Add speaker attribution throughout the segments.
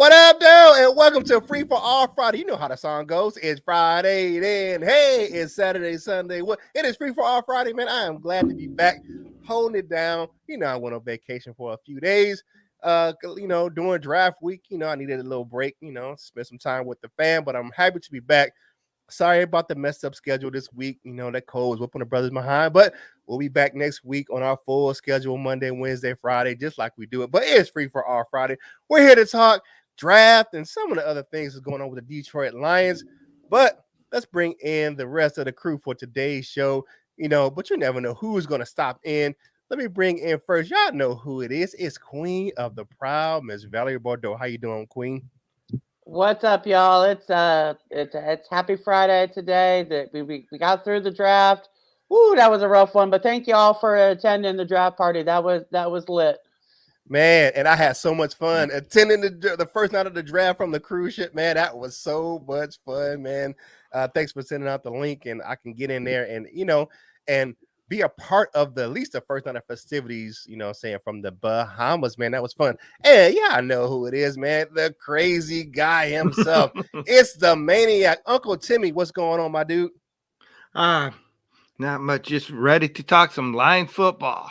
Speaker 1: What up, dude? And welcome to Free for All Friday. You know how the song goes. It's Friday, then hey, it's Saturday, Sunday. What? It is Free for All Friday, man. I am glad to be back, holding it down. I went on vacation for a few days. During draft week, I needed a little break. Spend some time with the fam. But I'm happy to be back. Sorry about the messed up schedule this week. That cold was whipping the brothers behind, but we'll be back next week on our full schedule Monday, Wednesday, Friday, just like we do it. But it's Free for All Friday. We're here to talk draft and some of the other things that's going on with the Detroit Lions. But let's bring in the rest of the crew for today's show. But you never know who's going to stop in. Let me bring in first. Y'all know who it is. It's Queen of the Proud, Miss Valerie Bordeaux. How you doing, Queen?
Speaker 2: What's up, y'all? It's Happy Friday today. That we got through the draft. Woo, that was a rough one. But thank y'all for attending the draft party. That was lit.
Speaker 1: Man, and I had so much fun attending the first night of the draft from the cruise ship. Man, that was so much fun, man. Thanks for sending out the link, and I can get in there and be a part of at least the first night of festivities, saying from the Bahamas, man. That was fun. And yeah, I know who it is, man. The crazy guy himself. It's the maniac. Uncle Timmy, what's going on, my dude?
Speaker 3: Not much. Just ready to talk some line football.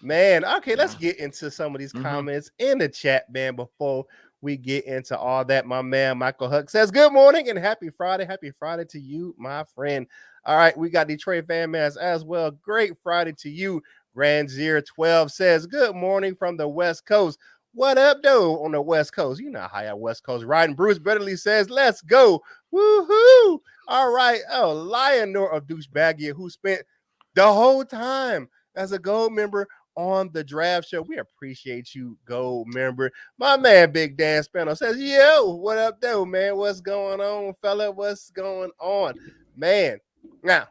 Speaker 1: Man, okay, let's get into some of these comments in the chat, man, before we get into all that. My man, Michael Huck says, good morning and happy Friday. Happy Friday to you, my friend. All right, we got Detroit fan man as well. Great Friday to you. Granzier 12 says, good morning from the West Coast. What up, though, on the West Coast? You know how West Coast riding. Bruce Betterly says, let's go. Woohoo. All right. Oh, Lionor of Douchebagia, who spent the whole time as a gold member on the draft show. We appreciate you, gold member. My man, Big Dan Spano says, yo, what up, though, man? What's going on, fella? What's going on? Man, now,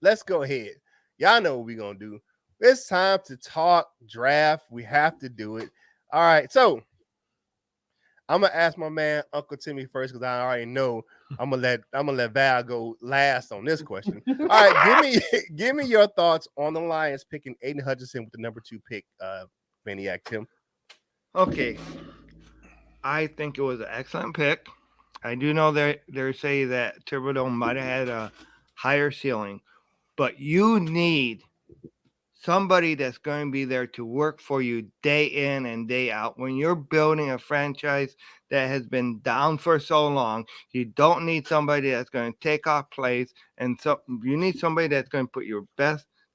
Speaker 1: let's go ahead. Y'all know what we're going to do. It's time to talk draft. We have to do it. All right, so I'm gonna ask my man Uncle Timmy first because I already know I'm gonna let Val go last on this question. All right, give me your thoughts on the Lions picking Aidan Hutchinson with the number 2 pick, Maniac Tim.
Speaker 3: Okay, I think it was an excellent pick. I do know they say that Thibodeau might have had a higher ceiling, but you need somebody that's going to be there to work for you day in and day out. When you're building a franchise that has been down for so long, you don't need somebody that's going to take off plays, and so you need somebody that's going to put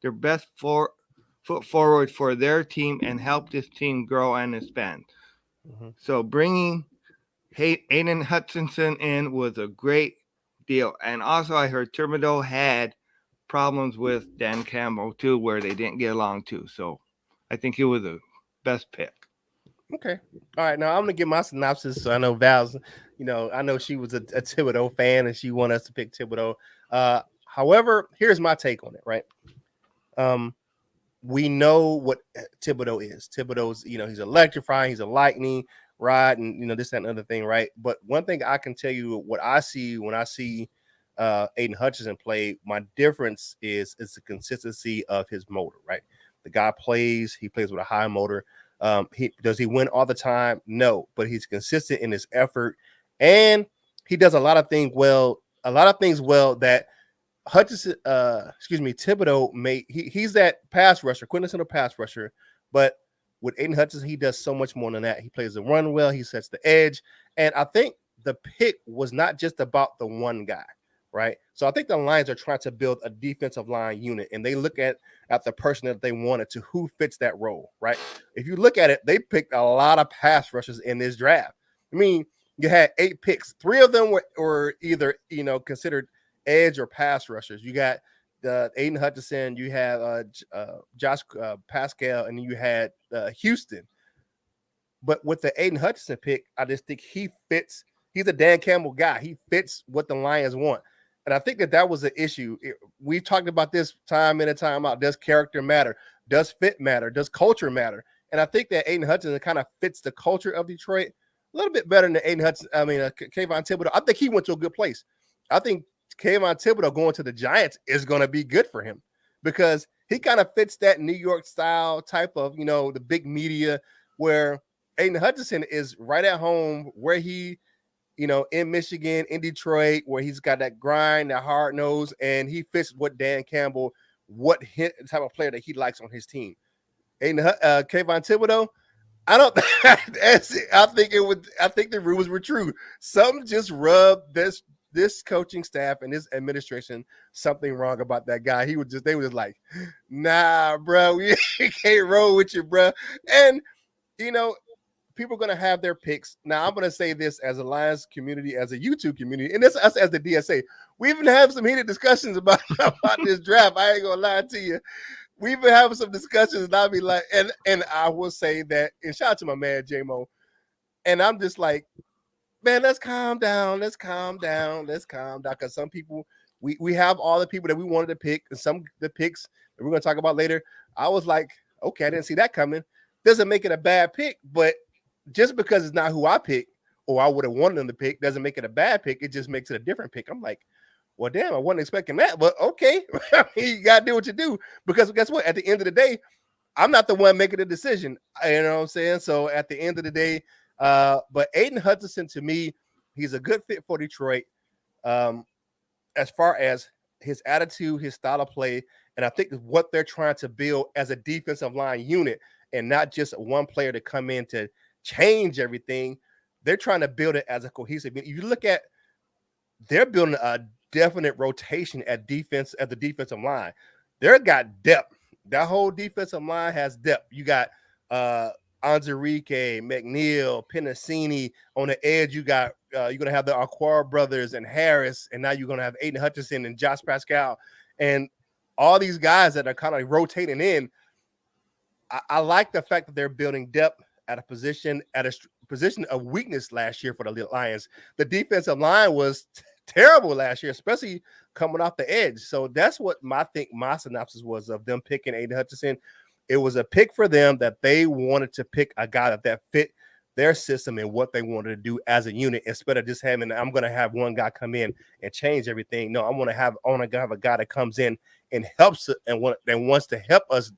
Speaker 3: their best foot forward for their team and help this team grow and expand. So bringing Aidan Hutchinson in was a great deal. And also I heard Thibodeau had problems with Dan Campbell too, where they didn't get along too. So I think it was the best pick.
Speaker 1: Okay. All right. Now I'm gonna give my synopsis. So I know Val's, I know she was a Thibodeau fan and she wanted us to pick Thibodeau. However, here's my take on it, right? We know what Thibodeau is. Thibodeau's, he's electrifying, he's a lightning rod, and this, that, and other thing, right? But one thing I can tell you, what I see when I see Aidan Hutchinson play, my difference is the consistency of his motor, right? The guy he plays with a high motor. Does he win all the time? No, but he's consistent in his effort, and he does a lot of things well. That Thibodeau he's that pass rusher, quintessential pass rusher. But with Aidan Hutchinson, he does so much more than that. He plays the run well. He sets the edge, and I think the pick was not just about the one guy. Right. So I think the Lions are trying to build a defensive line unit, and they look at the person that they wanted to who fits that role. Right. If you look at it, they picked a lot of pass rushers in this draft. I mean, you had 8 picks. 3 of them were either, considered edge or pass rushers. You got Aidan Hutchinson, you have Josh Pascal, and you had Houston. But with the Aidan Hutchinson pick, I just think he fits. He's a Dan Campbell guy. He fits what the Lions want. And I think that was the issue. We've talked about this time in and time out. Does character matter? Does fit matter? Does culture matter? And I think that Aidan Hutchinson kind of fits the culture of Detroit a little bit better than Aidan Hutchinson. Kayvon Thibodeau. I think he went to a good place. I think Kayvon Thibodeau going to the Giants is going to be good for him because he kind of fits that New York style type of, the big media where Aidan Hutchinson is right at home where he, in Michigan, in Detroit, where he's got that grind, that hard nose, and he fits what Dan Campbell, type of player that he likes on his team. Aidan, Kayvon Thibodeau, I don't. I think the rumors were true. Something just rubbed this coaching staff and this administration something wrong about that guy. They were just like, nah, bro, we can't roll with you, bro. And people are going to have their picks. Now, I'm going to say this as a Lions community, as a YouTube community, and this us as the DSA. We even have some heated discussions about this draft. I ain't going to lie to you. We've been having some discussions, and I'll be like, and I will say that, and shout out to my man, J-Mo, and I'm just like, man, let's calm down, because some people, we have all the people that we wanted to pick, and some the picks that we're going to talk about later. I was like, okay, I didn't see that coming. Doesn't make it a bad pick, but just because it's not who I pick or I would have wanted them to pick doesn't make it a bad pick. It just makes it a different pick. I'm like, well, damn, I wasn't expecting that, but okay. You got to do what you do, because guess what? At the end of the day, I'm not the one making the decision. You know what I'm saying? So at the end of the day, but Aidan Hutchinson, to me, he's a good fit for Detroit as far as his attitude, his style of play, and I think what they're trying to build as a defensive line unit and not just one player to come in to change everything. They're trying to build it as a cohesive. If you look at, they're building a definite rotation at the defensive line. They've got depth. That whole defensive line has depth. You got Anzarike, McNeil, Penasini on the edge. You got you're gonna have the Aquara brothers and Harris, and now you're gonna have Aidan Hutchinson and Josh Pascal, and all these guys that are kind of rotating in. I like the fact that they're building depth at a position of weakness last year for the Lions. The defensive line was terrible last year, especially coming off the edge. So that's what my synopsis was of them picking Aidan Hutchinson. It was a pick for them that they wanted to pick a guy that fit their system and what they wanted to do as a unit, instead of just having, I'm going to have one guy come in and change everything. No, I want to have a guy that comes in and helps and wants to help us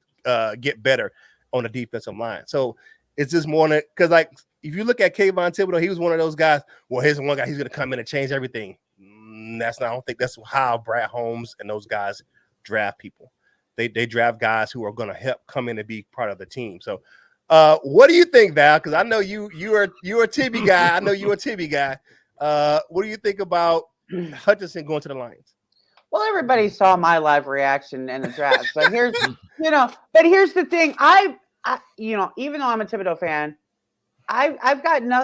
Speaker 1: get better on the defensive line. So it's just more because, like, if you look at Kayvon Thibodeau, he was one of those guys. Well, here's one guy, he's going to come in and change everything. I don't think that's how Brad Holmes and those guys draft people. They draft guys who are going to help come in and be part of the team. So what do you think, Val? Because I know you're a Tibby guy. I know you're a Tibby guy. What do you think about Hutchinson going to the Lions?
Speaker 2: Well, everybody saw my live reaction in the draft, but here's the thing. I even though I'm a Thibodeau fan, I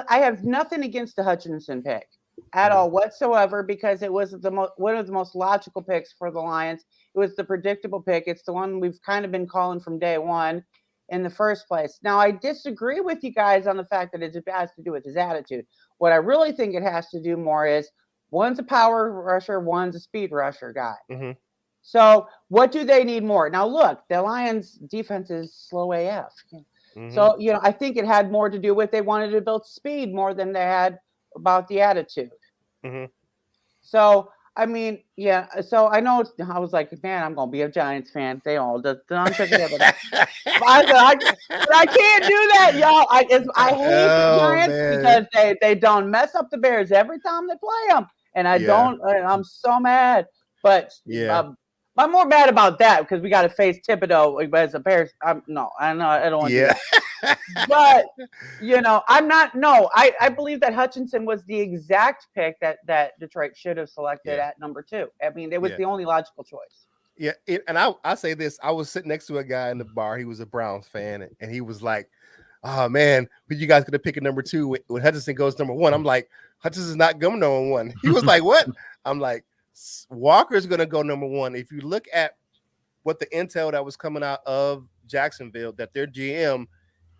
Speaker 2: have nothing against the Hutchinson pick at all whatsoever, because it was one of the most logical picks for the Lions. It was the predictable pick. It's the one we've kind of been calling from day one in the first place. Now, I disagree with you guys on the fact that it has to do with his attitude. What I really think it has to do more is, one's a power rusher, one's a speed rusher guy. Mm-hmm. So what do they need more? Now, look, the Lions defense is slow AF. Mm-hmm. So, I think it had more to do with they wanted to build speed more than they had about the attitude. Mm-hmm. So, I mean, yeah. So I know I was like, man, I'm going to be a Giants fan. They all done took it over that. I can't do that, y'all. I hate the Giants because they don't mess up the Bears every time they play them. And I'm so mad. But I'm more mad about that because we got to face Thibodeau as a Bears. I don't want to do that. But, I'm not. No, I believe that Hutchinson was the exact pick that Detroit should have selected at number 2. I mean, it was the only logical choice.
Speaker 1: Yeah. And I say this. I was sitting next to a guy in the bar. He was a Browns fan. And he was like, oh, man, who you guys going to pick at number 2 when Hutchinson goes number 1? I'm like, Hutchinson's not going number 1. He was like, what? I'm like, Walker's going to go number 1. If you look at what the intel that was coming out of Jacksonville, that their GM,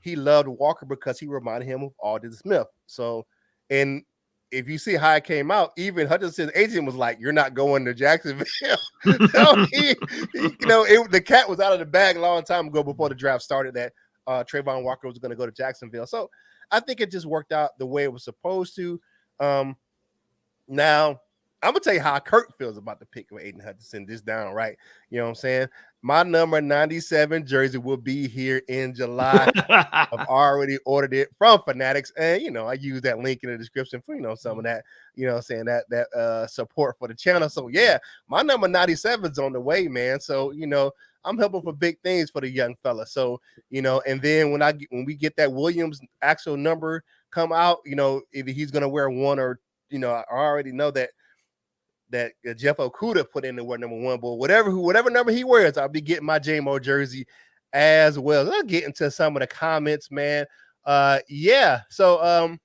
Speaker 1: he loved Walker because he reminded him of Aldon Smith. So, and if you see how it came out, even Hutchinson's agent was like, you're not going to Jacksonville. So the cat was out of the bag a long time ago before the draft started that Trayvon Walker was going to go to Jacksonville. So I think it just worked out the way it was supposed to. Now, I'm going to tell you how Curt feels about the pick of Aidan Hutchinson, just downright. You know what I'm saying? My number 97 jersey will be here in July. I've already ordered it from Fanatics, and I use that link in the description for some of that, saying that support for the channel. So yeah, my number 97 is on the way, man. So I'm hoping for big things for the young fella. So and then when we get that Williams actual number come out, either he's gonna wear one or I already know that Jeff Okuda put in the word number 1, but whatever number he wears, I'll be getting my JMO jersey as well. Let's get into some of the comments, man. Yeah. So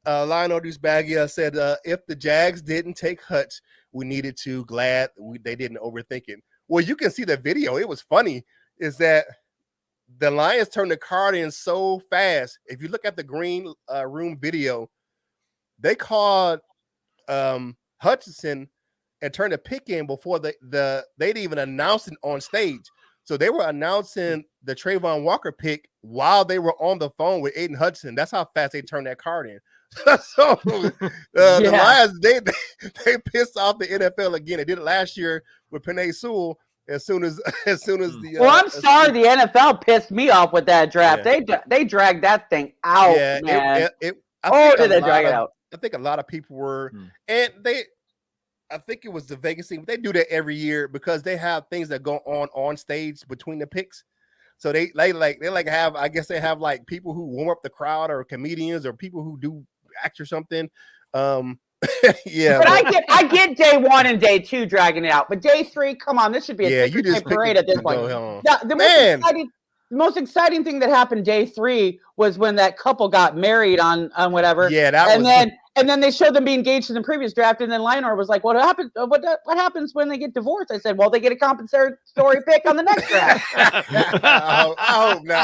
Speaker 1: Lionel Deuce said if the Jags didn't take Hutch, we needed to. Glad they didn't overthink it. Well, you can see the video. It was funny. Is that the Lions turned the card in so fast. If you look at the green room video, they called Hutchinson and turned the pick in before they'd even announced it on stage. So they were announcing the Trayvon Walker pick while they were on the phone with Aidan Hutchinson. That's how fast they turned that card in. So the Lions, they pissed off the NFL again. They did it last year with Penei Sewell. As soon as the
Speaker 2: I'm sorry, the NFL pissed me off with that draft. Yeah. They dragged that thing out. Yeah, man.
Speaker 1: Did they drag it out? I think a lot of people were, and I think it was the Vegas team. They do that every year because they have things that go on stage between the picks. So they have, I guess they have like people who warm up the crowd or comedians or people who do act or something. Yeah,
Speaker 2: but I get day 1 and day 2 dragging it out, but day 3, come on, this should be a parade at this point. The most exciting thing that happened day 3 was when that couple got married on whatever.
Speaker 1: Yeah,
Speaker 2: and then they showed them being engaged in the previous draft, and then Lionel was like, "What happened? What happens when they get divorced?" I said, "Well, they get a compensatory pick on the next draft."
Speaker 1: I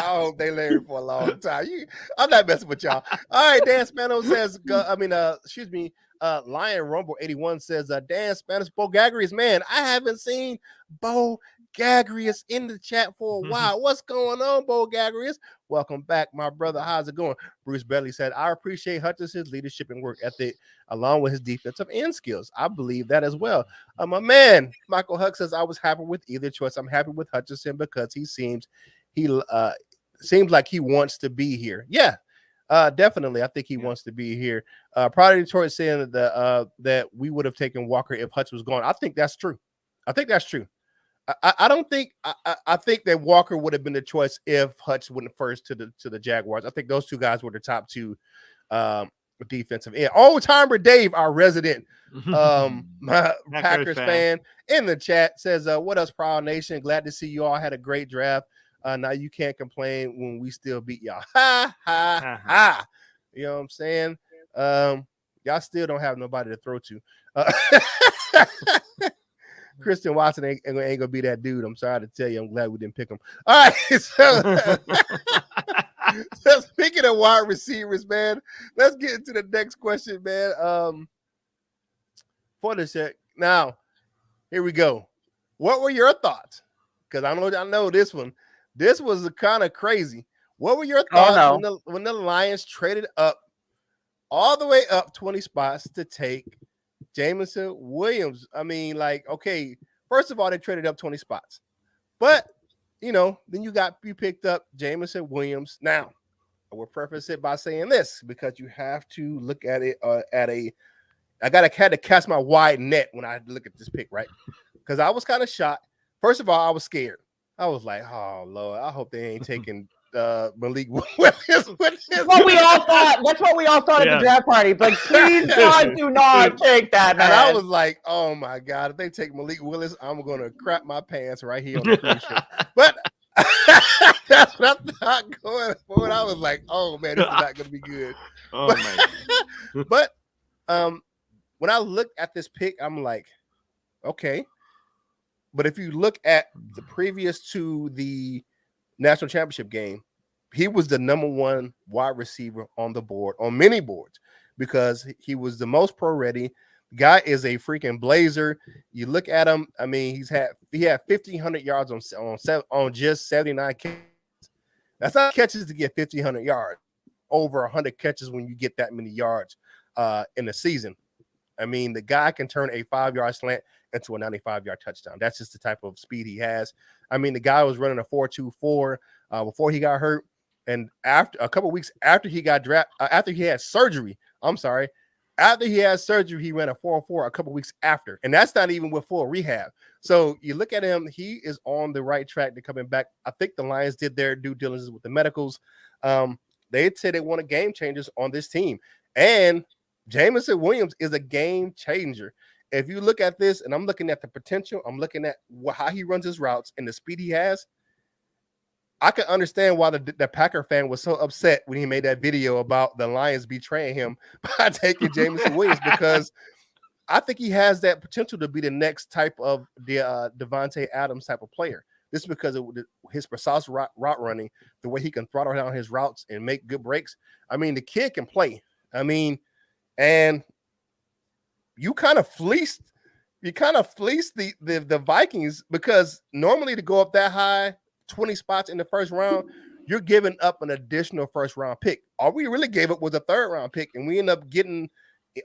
Speaker 1: hope they live for a long time. I'm not messing with y'all. All right, Dan Spano says, Lion Rumble 81 says, Dan Spanish Bo Gagrius, man, I haven't seen Bo Gagrius in the chat for a while. What's going on, Bo Gagrius? Welcome back, my brother. How's it going? Bruce Belly said, I appreciate Hutchinson's leadership and work ethic along with his defensive end skills. I believe that as well. My man, Michael Huck says, I was happy with either choice. I'm happy with Hutchinson because he seems like he wants to be here. Yeah. Definitely. I think he wants to be here. Prodigy Detroit saying that we would have taken Walker if Hutch was gone. I think that's true. I don't think I think that Walker would have been the choice if Hutch went first to the Jaguars. I think those two guys were the top two defensive end. Old timer Dave, our resident Packers fan in the chat says, what else, Proud Nation? Glad to see you all had a great draft. Now you can't complain when we still beat y'all. Ha ha ha. You know what I'm saying? Y'all still don't have nobody to throw to. Christian Watson ain't gonna be that dude. I'm sorry to tell you. I'm glad we didn't pick him. All right. So speaking of wide receivers, man, let's get into the next question, man. For the check. Now, here we go. What were your thoughts? Because I know this one. This was kind of crazy. What were your thoughts when the Lions traded up all the way up 20 spots to take Jameson Williams? I mean, like, okay, first of all, they traded up 20 spots. But, then you picked up Jameson Williams. Now, I will preface it by saying this because you have to look at it I had to cast my wide net when I look at this pick, right? Because I was kind of shocked. First of all, I was scared. I was like, oh, Lord, I hope they ain't taking Malik Willis. That's
Speaker 2: what we all thought. That's what we all thought at the draft party. But please, God, do not take that, man.
Speaker 1: And I was like, oh, my God, if they take Malik Willis, I'm going to crap my pants right here on the cruise ship. But that's what I thought going forward. I was like, oh, man, this is not going to be good.
Speaker 3: Oh, man.
Speaker 1: But when I looked at this pick, I'm like, okay. But if you look at the previous to the national championship game, he was the number one wide receiver on the board, on many boards, because he was the most pro ready. The guy is a freaking blazer. You look at him. I mean, he had 1,500 yards on just 79 catches. That's not catches to get 1,500 yards. Over 100 catches when you get that many yards in a season. I mean, the guy can turn a 5-yard slant into a 95-yard touchdown. That's just the type of speed he has. I mean, the guy was running a 4.24 before he got hurt, and after a couple weeks after he got after he had surgery. After he had surgery, he ran a 4.04 a couple weeks after, and that's not even with full rehab. So you look at him; he is on the right track to coming back. I think the Lions did their due diligence with the medicals. They said they wanted game changers on this team, and Jameson Williams is a game changer. If you look at this, and I'm looking at the potential, I'm looking at how he runs his routes and the speed he has. I can understand why the Packer fan was so upset when he made that video about the Lions betraying him by taking Jameson Williams, because I think he has that potential to be the next type of the Devontae Adams type of player. This is because of his precise route running, the way he can throttle down his routes and make good breaks. I mean, the kid can play. I mean, and you kind of fleeced the Vikings, because normally to go up that high, 20 spots in the first round, you're giving up an additional first round pick. All we really gave up was a third round pick, and we ended up getting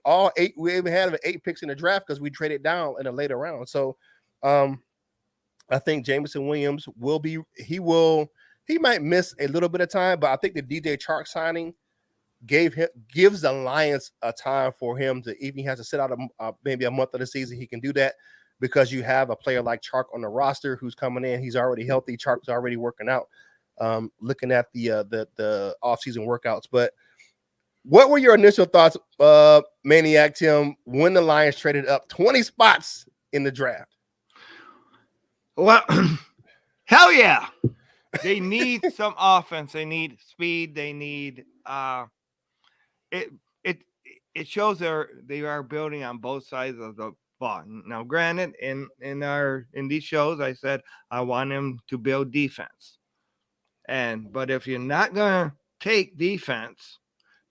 Speaker 1: all 8. We even had 8 picks in the draft because we traded down in a later round. So I think Jameson Williams he might miss a little bit of time, but I think the DJ Chark signing gives the Lions a time for him to, even he has to sit out maybe a month of the season, he can do that, because you have a player like Chark on the roster who's coming in. He's already healthy. Chark's already working out. Looking at the offseason workouts. But what were your initial thoughts, Maniac Tim, when the Lions traded up 20 spots in the draft?
Speaker 3: Well, hell yeah. They need some offense. They need speed. They need it shows they are building on both sides of the ball. Now, granted, in these shows, I said I want him to build defense. But if you're not gonna take defense,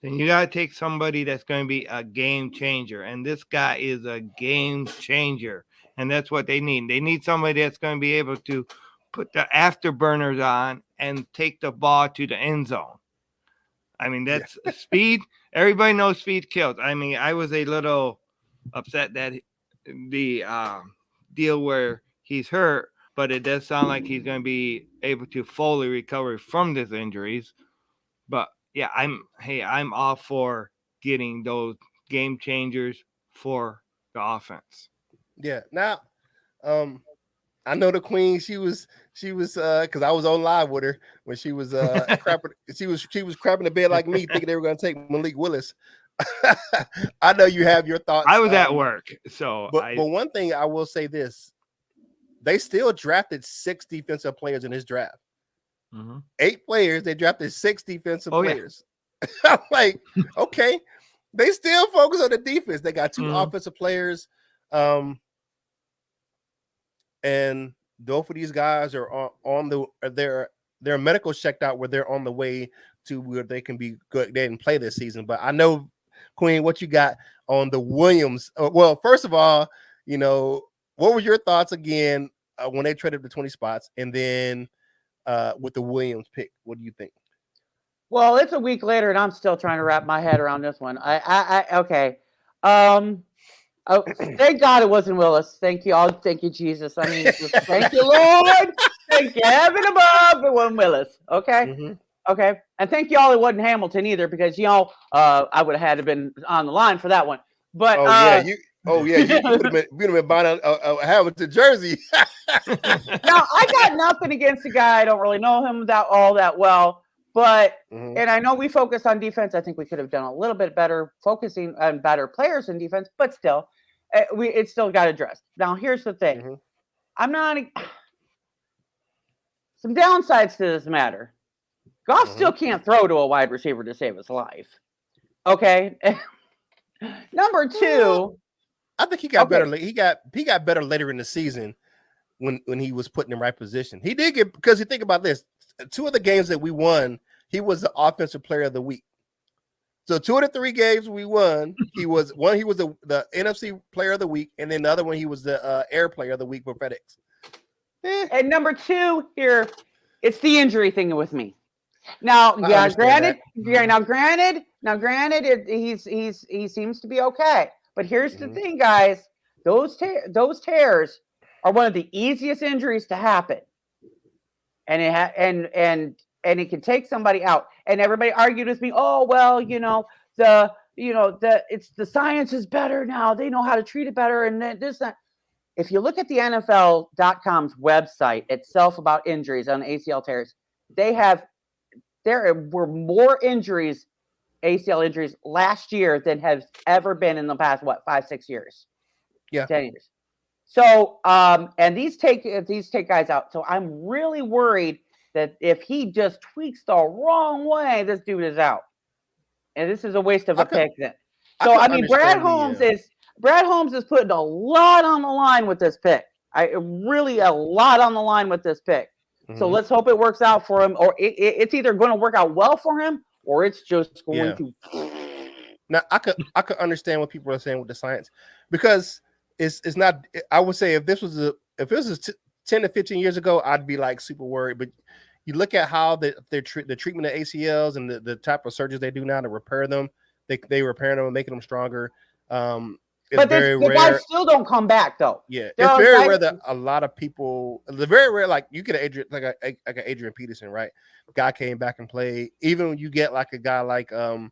Speaker 3: then you gotta take somebody that's gonna be a game changer. And this guy is a game changer. And that's what they need. They need somebody that's going to be able to put the afterburners on and take the ball to the end zone. I mean, that's speed. Everybody knows speed kills. I mean, I was a little upset that the deal where he's hurt, but it does sound like he's going to be able to fully recover from these injuries. But yeah, I'm all for getting those game changers for the offense.
Speaker 1: Yeah. Now, I know the Queen. She was because I was on live with her when she was crapping. She was crapping the bed like me, thinking they were going to take Malik Willis. I know you have your thoughts.
Speaker 3: I was at work, so.
Speaker 1: But one thing I will say this: they still drafted 6 defensive players in this draft.
Speaker 3: Mm-hmm.
Speaker 1: 8 players. They drafted 6 defensive players. Yeah. I'm like, okay, they still focus on the defense. They got 2 offensive players. And both of these guys are on their medical checked out where they're on the way to where they can be good. They didn't play this season, but I know, Queen, what you got on the Williams. Well, first of all, what were your thoughts again when they traded the 20 spots, and then with the Williams pick? What do you think?
Speaker 2: Well, it's a week later, and I'm still trying to wrap my head around this one. Okay. Oh, thank God it wasn't Willis. Thank you all. Thank you, Jesus. I mean, thank you, Lord. Thank you, heaven above. It wasn't Willis. Okay.
Speaker 1: Mm-hmm.
Speaker 2: Okay. And thank you all. It wasn't Hamilton either, because I would have had to been on the line for that one. But
Speaker 1: you would have been buying a Hamilton jersey.
Speaker 2: Now, I got nothing against the guy. I don't really know him all that well. But, and I know we focused on defense. I think we could have done a little bit better focusing on better players in defense, but still, it still got addressed. Now, here's the thing. Some downsides to this matter. Goff still can't throw to a wide receiver to save his life. Okay. Number 2.
Speaker 1: I think he got better. He got better later in the season when he was put in the right position. He did get, because you think about this, 2 of the games that we won, he was the offensive player of the week. So 2 of the 3 games we won, he was the NFC player of the week, and then the other one he was the air player of the week for FedEx.
Speaker 2: And number 2 here, it's the injury thing with me. Now, granted, he seems to be okay. But here's the thing, guys. those tears are one of the easiest injuries to happen, and it can take somebody out. And everybody argued with me, oh well, the science is better now. They know how to treat it better, and this that. If you look at the NFL.com's website itself about injuries on ACL tears, there were more injuries, ACL injuries last year than has ever been in the past 5-6 years.
Speaker 1: Yeah,
Speaker 2: 10 years. So and these take guys out. So I'm really worried that if he just tweaks the wrong way, this dude is out. And this is a waste of a pick then. So I mean, Brad Holmes is putting a lot on the line with this pick. Really a lot on the line with this pick. Mm-hmm. So let's hope it works out for him, or it's either going to work out well for him, or it's just going to.
Speaker 1: Now I could understand what people are saying with the science, because it's not. I would say if this was 10 to 15 years ago, I'd be like super worried. But you look at how the treatment of ACLs and the type of surgeries they do now to repair them. They repair them and making them stronger.
Speaker 2: But the guys still don't come back though.
Speaker 1: Yeah, it's very rare that a lot of people. It's very rare. Like you get Adrian, like an Adrian Peterson, right? Guy came back and played. Even when you get like a guy like in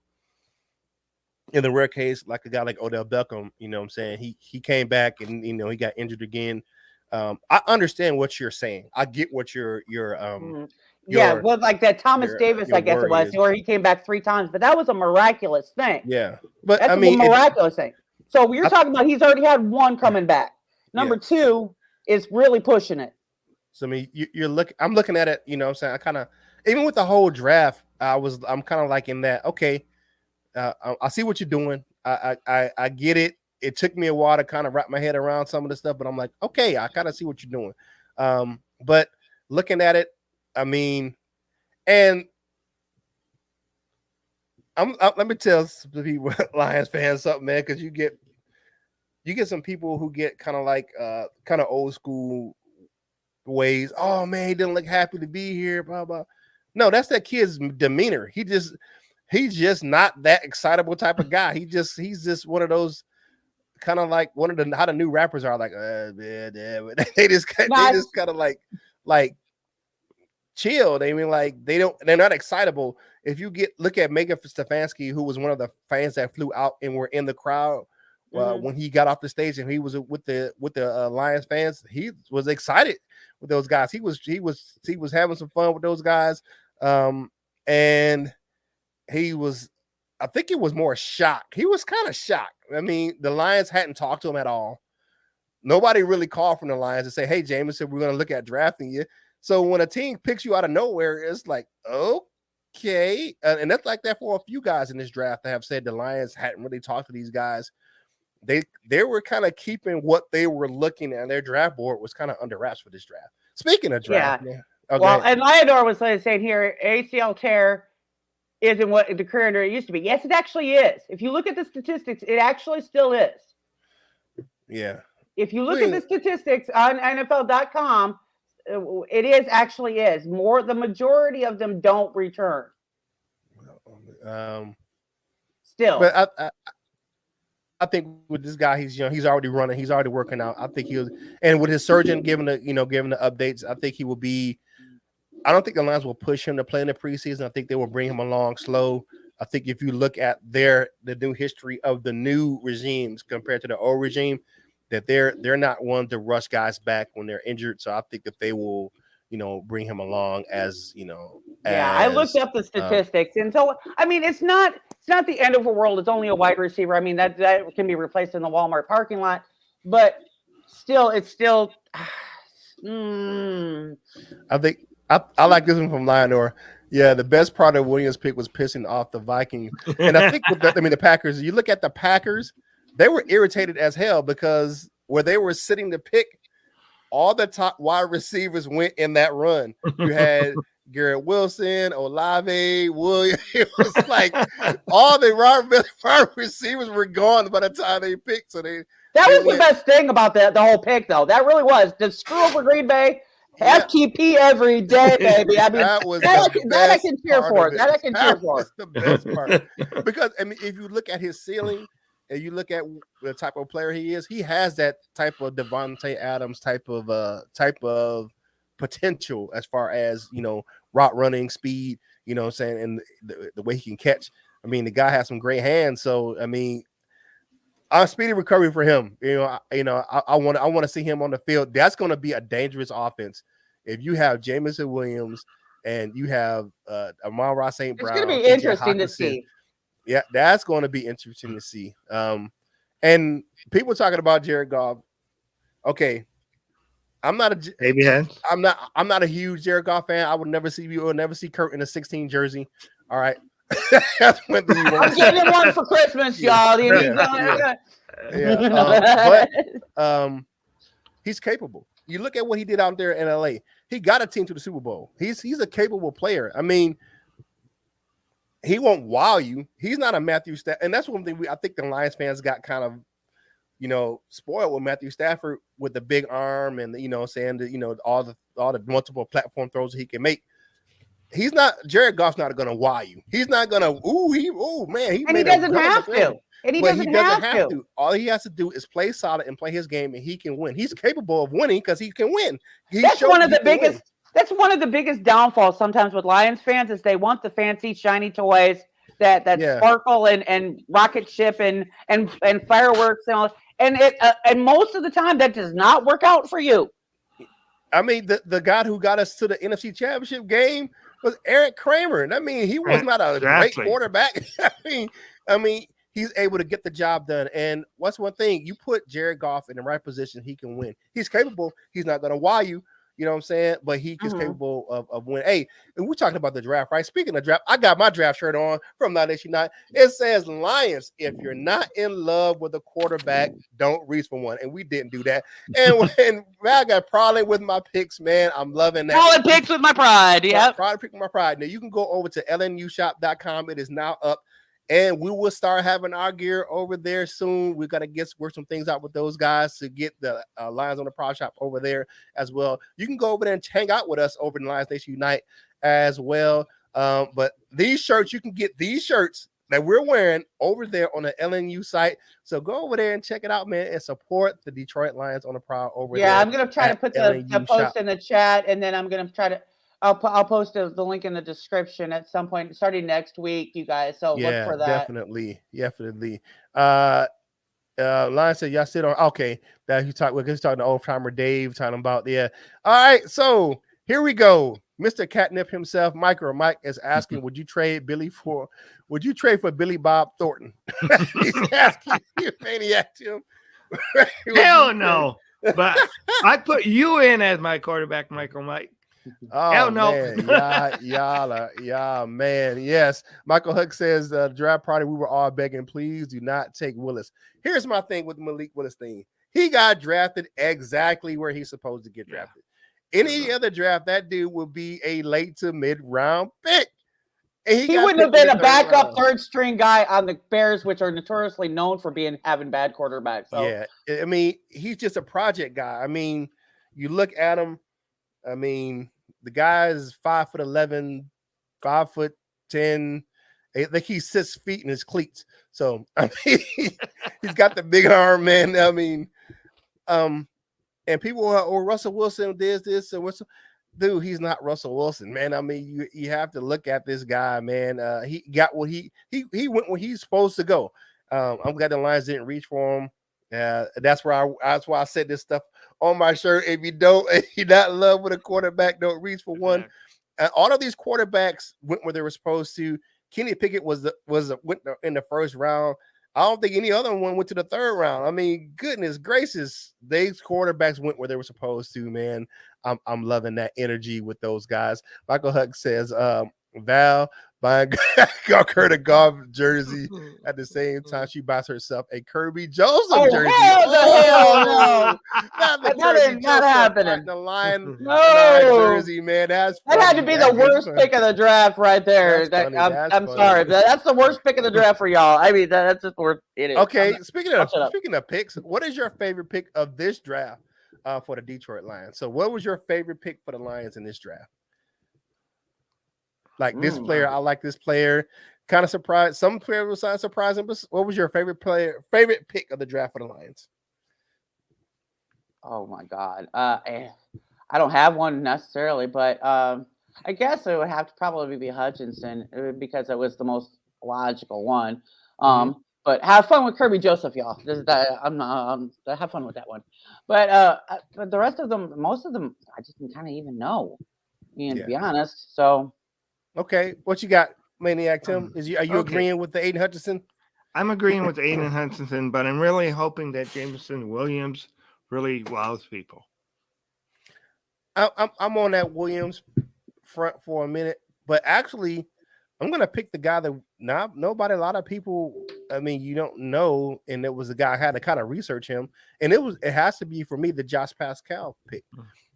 Speaker 1: the rare case, like a guy like Odell Beckham, you know what I'm saying? He came back and he got injured again. I understand what you're saying. I get what you're
Speaker 2: well, like that Thomas Davis, I guess it was, where he came back 3 times, but that was a miraculous thing.
Speaker 1: Yeah, but
Speaker 2: that's a miraculous thing. So you're talking about he's already had 1 coming back. Number 2 is really pushing it.
Speaker 1: So I mean, I'm looking at it. You know what I'm saying? I kind of, even with the whole draft, I'm kind of like in that. Okay, I see what you're doing. I get it. It took me a while to kind of wrap my head around some of the stuff, but I'm like, okay, I kind of see what you're doing. But looking at it, I mean, and let me tell the people, Lions fans, something, man, because you get some people who get kind of like kind of old school ways. Oh man, he didn't look happy to be here. Blah blah. No, that's that kid's demeanor. He's just not that excitable type of guy. He's just one of those kind of like one of the how the new rappers are like. They just kind of like chill. They mean like they're not excitable. If you look at Megan Stefanski, who was one of the fans that flew out and were in the crowd when he got off the stage and he was with the Lions fans, he was excited with those guys. He was having some fun with those guys, and he was. I think it was more shocked. He was kind of shocked. I mean, the Lions hadn't talked to him at all. Nobody really called from the Lions to say, "Hey, Jameson, we're going to look at drafting you." So when a team picks you out of nowhere, it's like, okay. And that's like that for a few guys in this draft that have said the Lions hadn't really talked to these guys. They were kind of keeping what they were looking at their draft board was kind of under wraps for this draft. Speaking of draft. Yeah. Okay.
Speaker 2: Well, and Lyador was saying here, ACL tear isn't what the career injury used to be. Yes, it actually is. If you look at the statistics, it actually still is.
Speaker 1: Yeah.
Speaker 2: If you look at the statistics on NFL.com, it actually is more. The majority of them don't return. Still,
Speaker 1: but I think with this guy, he's young. He's already running. He's already working out. I think and with his surgeon giving the updates, I think he will be. I don't think the Lions will push him to play in the preseason. I think they will bring him along slow. I think if you look at the new history of the new regimes compared to the old regime, that they're not one to rush guys back when they're injured. So I think that they will, bring him along as.
Speaker 2: I looked up the statistics, and so I mean, it's not the end of the world. It's only a wide receiver. I mean, that can be replaced in the Walmart parking lot, but it's still.
Speaker 1: I think I like this one from Lionor. Yeah, the best part of Williams' pick was pissing off the Vikings, and I think the Packers. You look at the Packers. They were irritated as hell because where they were sitting to pick, all the top wide receivers went in that run. You had Garrett Wilson, Olave, Williams. It was like all the wide receivers were gone by the time they picked. So that
Speaker 2: was the best thing about the whole pick, though. That really was. The screw over Green Bay. FTP every day, baby. I mean, that I can cheer for. That I can cheer for.
Speaker 1: That's the best part. Because I mean, if you look at his ceiling, and you look at the type of player he is, he has that type of Devontae Adams type of potential as far as, route running speed, you know what I'm saying, and the way he can catch. I mean, the guy has some great hands. So, I mean, a speedy recovery for him. I want to see him on the field. That's going to be a dangerous offense. If you have Jameson Williams and you have Amon-Ra St. Brown,
Speaker 2: it's going to be interesting to see.
Speaker 1: Yeah, that's going to be interesting to see. And people talking about Jared Goff. Okay, I'm not a huge Jared Goff fan. I would never see Curt in a 16 jersey. All right. That's one thing
Speaker 2: I'm getting one for Christmas, y'all.
Speaker 1: But he's capable. You look at what he did out there in LA. He got a team to the Super Bowl. He's a capable player. I mean, he won't wow you. He's not a Matthew Stafford, and that's one thing I think the Lions fans got kind of, spoiled with Matthew Stafford with the big arm and all the multiple platform throws he can make. Jared Goff's not going to wow you. He's not going to,
Speaker 2: and he doesn't have to. And he doesn't have to.
Speaker 1: All he has to do is play solid and play his game, and he can win. He's capable of winning because he can win.
Speaker 2: That's one of the biggest downfalls sometimes with Lions fans is they want the fancy, shiny toys that sparkle and rocket ship and fireworks and all. And most of the time that does not work out for you.
Speaker 1: I mean, the guy who got us to the NFC Championship game was Eric Kramer. And I mean, he was not a great quarterback. I mean, he's able to get the job done. And what's one thing? You put Jared Goff in the right position, he can win. He's capable. He's not going to wow you. You know what I'm saying? But he is capable of winning. Hey, and we're talking about the draft, right? Speaking of draft, I got my draft shirt on from Not Issue Not. It says, Lions, if you're not in love with a quarterback, don't reach for one. And we didn't do that. And I got pride with my picks, man. I'm loving that.
Speaker 2: Solid picks with my pride. Yeah.
Speaker 1: Pride pick with my pride. Now you can go over to lnushop.com. It is now up. And we will start having our gear over there soon. We're going to work some things out with those guys to get the Lions on the Pride Shop over there as well. You can go over there and hang out with us over in Lions Nation Unite as well. But these shirts, you can get these shirts that we're wearing over there on the LNU site. So go over there and check it out, man, and support the Detroit Lions on the Pride over there.
Speaker 2: Yeah, I'm going to try to put the post in the chat, and then I'm going to try to I'll post the link in the description at some point starting next week, you guys. So look for that. Definitely.
Speaker 1: Lion said y'all sit on. Okay, that he's talking to old timer Dave, talking about All right, so here we go. Mr. Catnip himself, Mike is asking, would you trade for Billy Bob Thornton? He's asking you, Maniac Tim.
Speaker 3: Hell no. But I put you in as my quarterback, Mike.
Speaker 1: Oh, hell no. Man. Man. Yes. Michael Huck says the draft party, we were all begging, please do not take Willis. Here's my thing with the Malik Willis thing. He got drafted exactly where he's supposed to get drafted. Any other draft, that dude would be a late to mid-round pick.
Speaker 2: He wouldn't have been a backup third string guy on the Bears, which are notoriously known for having bad quarterbacks. So.
Speaker 1: Yeah. I mean, he's just a project guy. I mean, you look at him, I mean, the guy is 5'11", 5'10". Like he's 6 feet in his cleats. So I mean, he's got the big arm, man. I mean, and people are, Russell Wilson did this and what's, dude, he's not Russell Wilson, man. I mean, you have to look at this guy, man. He got what he went where he's supposed to go. I'm glad the Lions didn't reach for him. That's why I said this stuff on my shirt. If you're not in love with a quarterback, don't reach for one. All of these quarterbacks went where they were supposed to. Kenny Pickett went in the first round. I don't think any other one went to the third round. I mean, goodness gracious, these quarterbacks went where they were supposed to, man. I'm loving that energy with those guys. Michael Huck says, Val buying Curt a golf jersey at the same time she buys herself a Kirby Joseph jersey.
Speaker 2: Hell no. Not happening.
Speaker 1: The Lion jersey, man. That
Speaker 2: had to be the worst pick of the draft right there. I'm sorry. That's the worst pick of the draft for y'all. I mean, that's just worth it.
Speaker 1: Okay, speaking of picks, what is your favorite pick of this draft for the Detroit Lions? So what was your favorite pick for the Lions in this draft? Like this player, I like this player. kind of surprised. Some players were surprising, but what was your favorite pick of the draft for the Lions?
Speaker 2: Oh my God. I don't have one necessarily, but I guess it would have to probably be Hutchinson because it was the most logical one. But have fun with Kirby Joseph, y'all. Have fun with that one. But the rest of them, most of them, I just didn't kind of even know, to be honest. So,
Speaker 1: okay, what you got, Maniac Tim? Are you agreeing with the Aidan Hutchinson?
Speaker 3: I'm agreeing with Aidan Hutchinson, but I'm really hoping that Jameson Williams really wows people.
Speaker 1: I'm on that Williams front for a minute, but actually, I'm gonna pick the guy that a lot of people. I mean, you don't know, and it was a guy I had to kind of research him, and it has to be for me the Josh Pascal pick,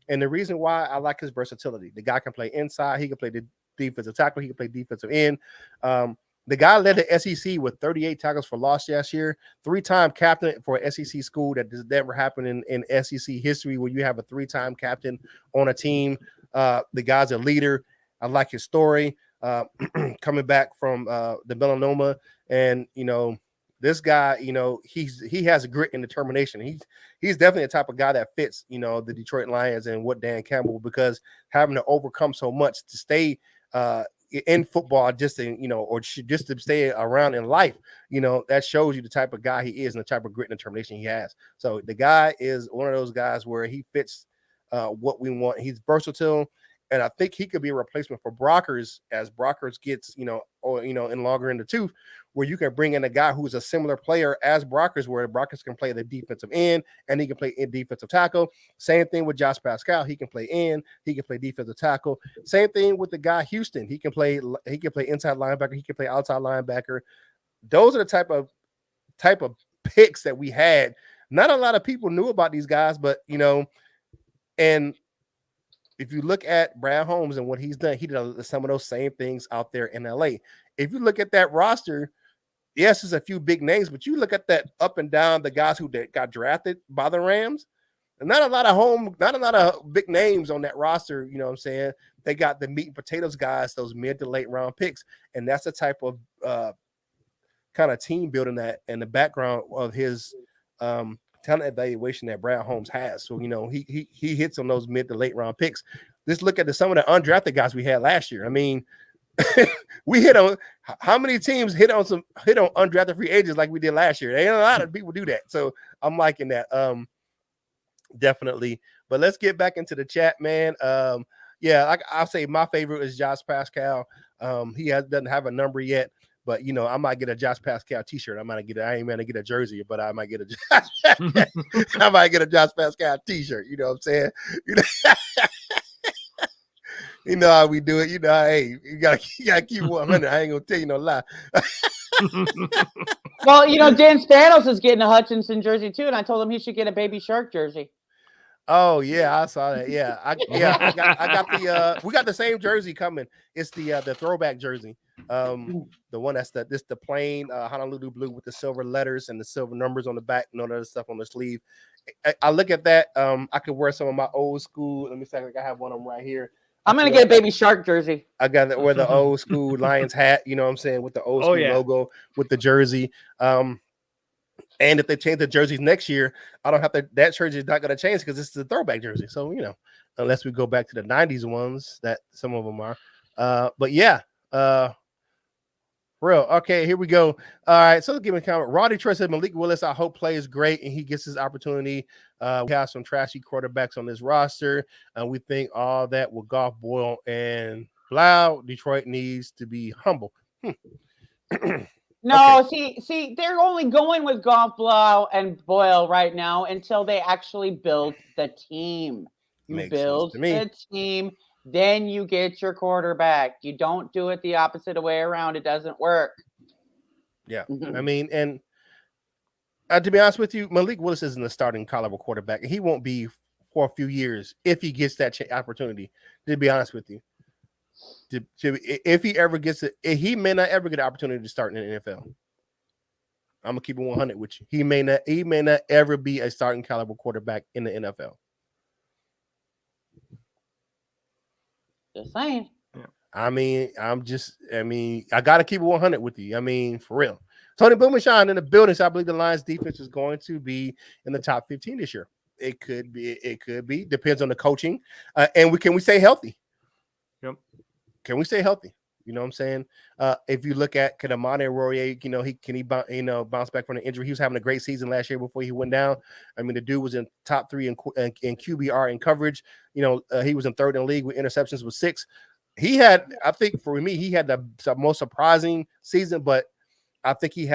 Speaker 1: and the reason why I like his versatility. The guy can play inside, he can play the defensive tackle, he can play defensive end. The guy led the SEC with 38 tackles for loss last year, 3-time captain for an SEC school. That has never happened in SEC history where you have a 3-time captain on a team. The guy's a leader. I like his story. Coming back from the melanoma, and this guy, he has grit and determination. He's definitely the type of guy that fits, the Detroit Lions and what Dan Campbell, because having to overcome so much to stay in football, just to stay around in life, that shows you the type of guy he is and the type of grit and determination he has. So the guy is one of those guys where he fits what we want. He's versatile. And I think he could be a replacement for Brockers as Brockers gets, in longer in the tooth, where you can bring in a guy who's a similar player as Brockers, where Brockers can play the defensive end and he can play in defensive tackle. Same thing with Josh Pascal. He can play in, he can play defensive tackle. Same thing with the guy Houston. He can play inside linebacker. He can play outside linebacker. Those are the type of picks that we had. Not a lot of people knew about these guys, but, and if you look at Brad Holmes and what he's done, he did some of those same things out there in LA. If you look at that roster, yes, there's a few big names, but you look at that up and down, the guys who got drafted by the Rams, and not a lot of big names on that roster. You know what I'm saying? They got the meat and potatoes guys, those mid to late round picks. And that's the type of kind of team building that and the background of his talent evaluation that Brad Holmes has. So, he hits on those mid to late round picks. Let's look at some of the undrafted guys we had last year. I mean, we hit on how many teams hit on undrafted free agents like we did last year. There ain't a lot of people do that. So I'm liking that. Definitely. But let's get back into the chat, man. I'll say my favorite is Josh Pascal. He doesn't have a number yet. But, I might get a Josh Pascal t-shirt. I ain't going to get a jersey, but I might get a Josh Pascal t-shirt. You know what I'm saying? You know how we do it. Hey, you gotta keep 100. I ain't going to tell you no lie.
Speaker 2: Well, Dan Stanos is getting a Hutchinson jersey too, and I told him he should get a Baby Shark jersey.
Speaker 1: Oh yeah, I saw that. Yeah, I got the we got the same jersey coming. It's the throwback jersey. The one that's the plain Honolulu blue with the silver letters and the silver numbers on the back and all that other stuff on the sleeve. I look at that. I could wear some of my old school. Let me see. I have one of them right here.
Speaker 2: I'm gonna get a Baby Shark jersey.
Speaker 1: I got to wear the old school Lions hat. You know what I'm saying, with the old school logo with the jersey. And if they change the jerseys next year, I don't have to. That jersey is not going to change because this is a throwback jersey. So unless we go back to the '90s ones, that some of them are. But yeah, real. Okay, here we go. All right, so let's give me a comment. Roddy Troy said Malik Willis, I hope plays great and he gets his opportunity. We have some trashy quarterbacks on this roster, and we think all that with Goff, Boyle, and Blau. Detroit needs to be humble.
Speaker 2: No, okay. See, they're only going with Goff, Blau, and Boyle right now until they actually build the team. You build the team, then you get your quarterback. You don't do it the opposite way around. It doesn't work.
Speaker 1: Yeah, I mean, and to be honest with you, Malik Willis isn't a starting caliber quarterback. He won't be for a few years if he gets that opportunity, to be honest with you. If he ever gets it, he may not ever get an opportunity to start in the NFL. I'm gonna keep it 100 with you. He may not ever be a starting caliber quarterback in the NFL.
Speaker 2: Just saying.
Speaker 1: Yeah. I mean, I got to keep it 100 with you. I mean, for real. Tony Boomenshine in the building. So I believe the Lions defense is going to be in the top 15 this year. It could be. Depends on the coaching. And can we stay healthy?
Speaker 3: Yep.
Speaker 1: Can we stay healthy? You know what I'm saying? If you look at Amani Royer, he bounce back from the injury. He was having a great season last year before he went down. I mean, the dude was in top 3 in QBR in coverage. He was in 3rd in the league with interceptions with 6. He had, I think for me, he had the most surprising season, but I think he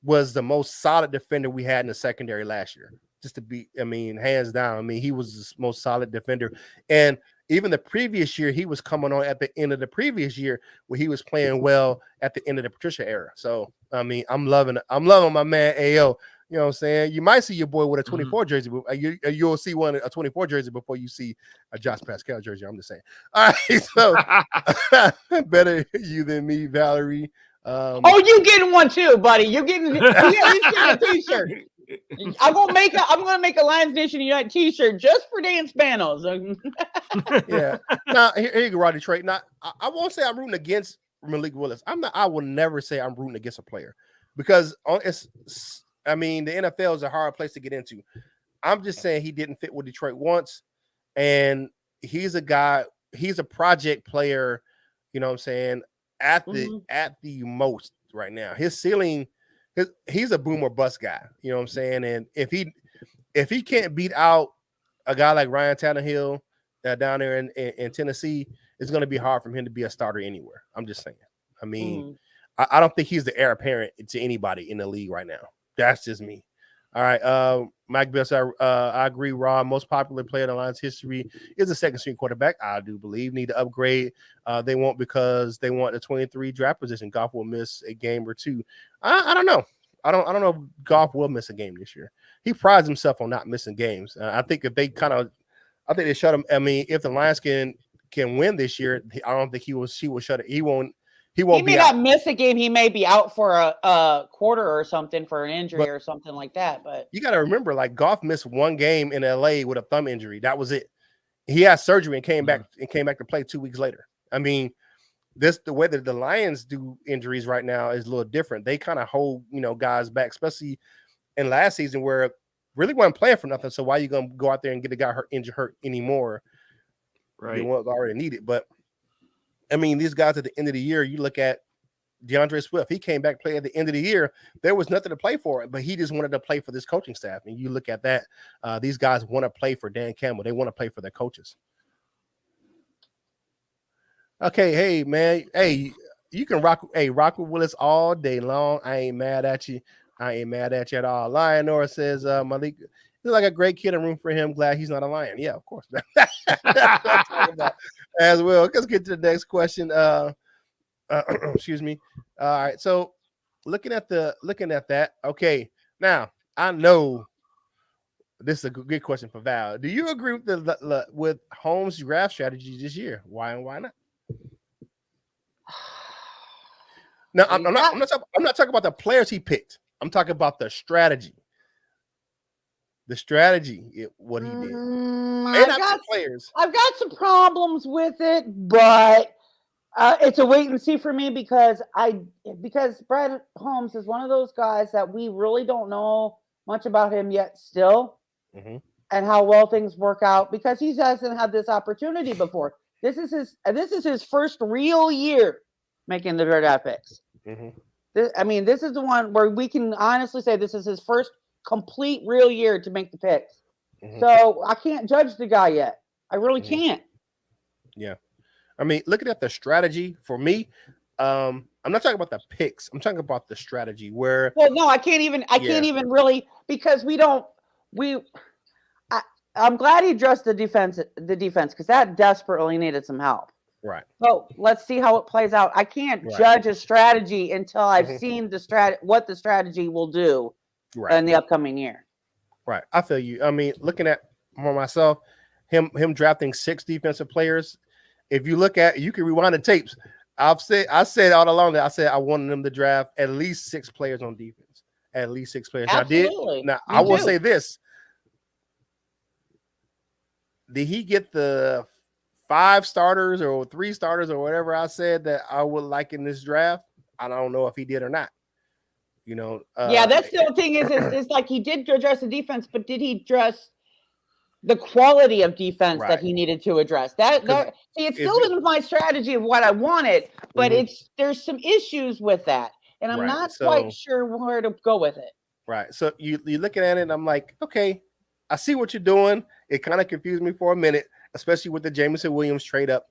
Speaker 1: was the most solid defender we had in the secondary last year. Just to be, hands down. He was the most solid defender. And even the previous year, he was coming on at the end of the previous year where he was playing well at the end of the Patricia era. So, I'm loving my man AO. You know what I'm saying? You might see your boy with a 24 jersey. You'll see a 24 jersey before you see a Josh Pascal jersey. I'm just saying. All right, so better you than me, Valerie.
Speaker 2: You getting one too, buddy? You're getting a T-shirt. I'm gonna make a Lions Nation United T-shirt just for Dan Spanos.
Speaker 1: Yeah. Now here you go, Roddy Trey. Now I won't say I'm rooting against Malik Willis. I will never say I'm rooting against a player because the NFL is a hard place to get into. I'm just saying he didn't fit what Detroit wants, and he's a project player. You know what I'm saying? At the most right now, his ceiling. He's a boom or bust guy, you know what I'm saying? And if he can't beat out a guy like Ryan Tannehill down there in Tennessee, it's going to be hard for him to be a starter anywhere. I'm just saying. I don't think he's the heir apparent to anybody in the league right now. That's just me. All right, Mike Best, I agree. Rob, most popular player in the Lions history is a second-string quarterback. I do believe need to upgrade. They won't because they want the 23 draft position. Goff will miss a game or two. I don't know. I don't know if Goff will miss a game this year. He prides himself on not missing games. I think if they I think they shut him. If the Lions can win this year, I don't think he will shut it. He won't. He may
Speaker 2: not miss a game. He may be out for a quarter or something for an injury or something like that. But
Speaker 1: you got to remember, like Goff missed one game in LA with a thumb injury. That was it. He had surgery and came back to play 2 weeks later. The way that the Lions do injuries right now is a little different. They kind of hold guys back, especially in last season where really wasn't playing for nothing. So why are you gonna go out there and get a guy hurt anymore?
Speaker 3: Right,
Speaker 1: they won't already need it, but. These guys at the end of the year, you look at DeAndre Swift. He came back, played at the end of the year. There was nothing to play for, but he just wanted to play for this coaching staff. And you look at that, these guys want to play for Dan Campbell. They want to play for their coaches. Okay, hey, man. Hey, you can rock with Willis all day long. I ain't mad at you. I ain't mad at you at all. Lionor says, Malik, he's like a great kid in room for him. Glad he's not a Lion. Yeah, of course. That's what I'm talking about as well. Let's get to the next question. Excuse me. All right. So looking at that. Okay. Now I know this is a good question for Val. Do you agree with Holmes' draft strategy this year? Why and why not? Now I'm not talking about the players he picked. I'm talking about the strategy. What he did.
Speaker 2: I've got some problems with it, but it's a wait and see for me because Brad Holmes is one of those guys that we really don't know much about him yet still, and how well things work out because he hasn't had this opportunity before. This is his first real year making the draft picks. This is the one where we can honestly say this is his first complete real year to make the picks. So I can't judge the guy yet. I really can't.
Speaker 1: Yeah. Looking at the strategy for me, I'm not talking about the picks. I'm talking about the strategy where.
Speaker 2: Well, no, I can't even really because I'm glad he addressed the defense because that desperately needed some help.
Speaker 1: Right.
Speaker 2: So let's see how it plays out. I can't judge a strategy until I've seen what the strategy will do in the upcoming year.
Speaker 1: Right. I feel you. Looking at for myself, him drafting 6 defensive players. If you can rewind the tapes. I said all along that I wanted them to draft at least 6 players on defense. At least 6 players.
Speaker 2: Absolutely.
Speaker 1: I will say this. Did he get the 5 starters or 3 starters or whatever I said that I would like in this draft. I don't know if he did or not. You know,
Speaker 2: yeah, that's the thing is like he did address the defense, but did he address the quality of defense that he needed to address? See, it still isn't my strategy of what I wanted, but there's some issues with that, and I'm not quite sure where to go with it.
Speaker 1: Right. So you're looking at it, and I'm like, okay, I see what you're doing. It kind of confused me for a minute, especially with the Jameson Williams trade up.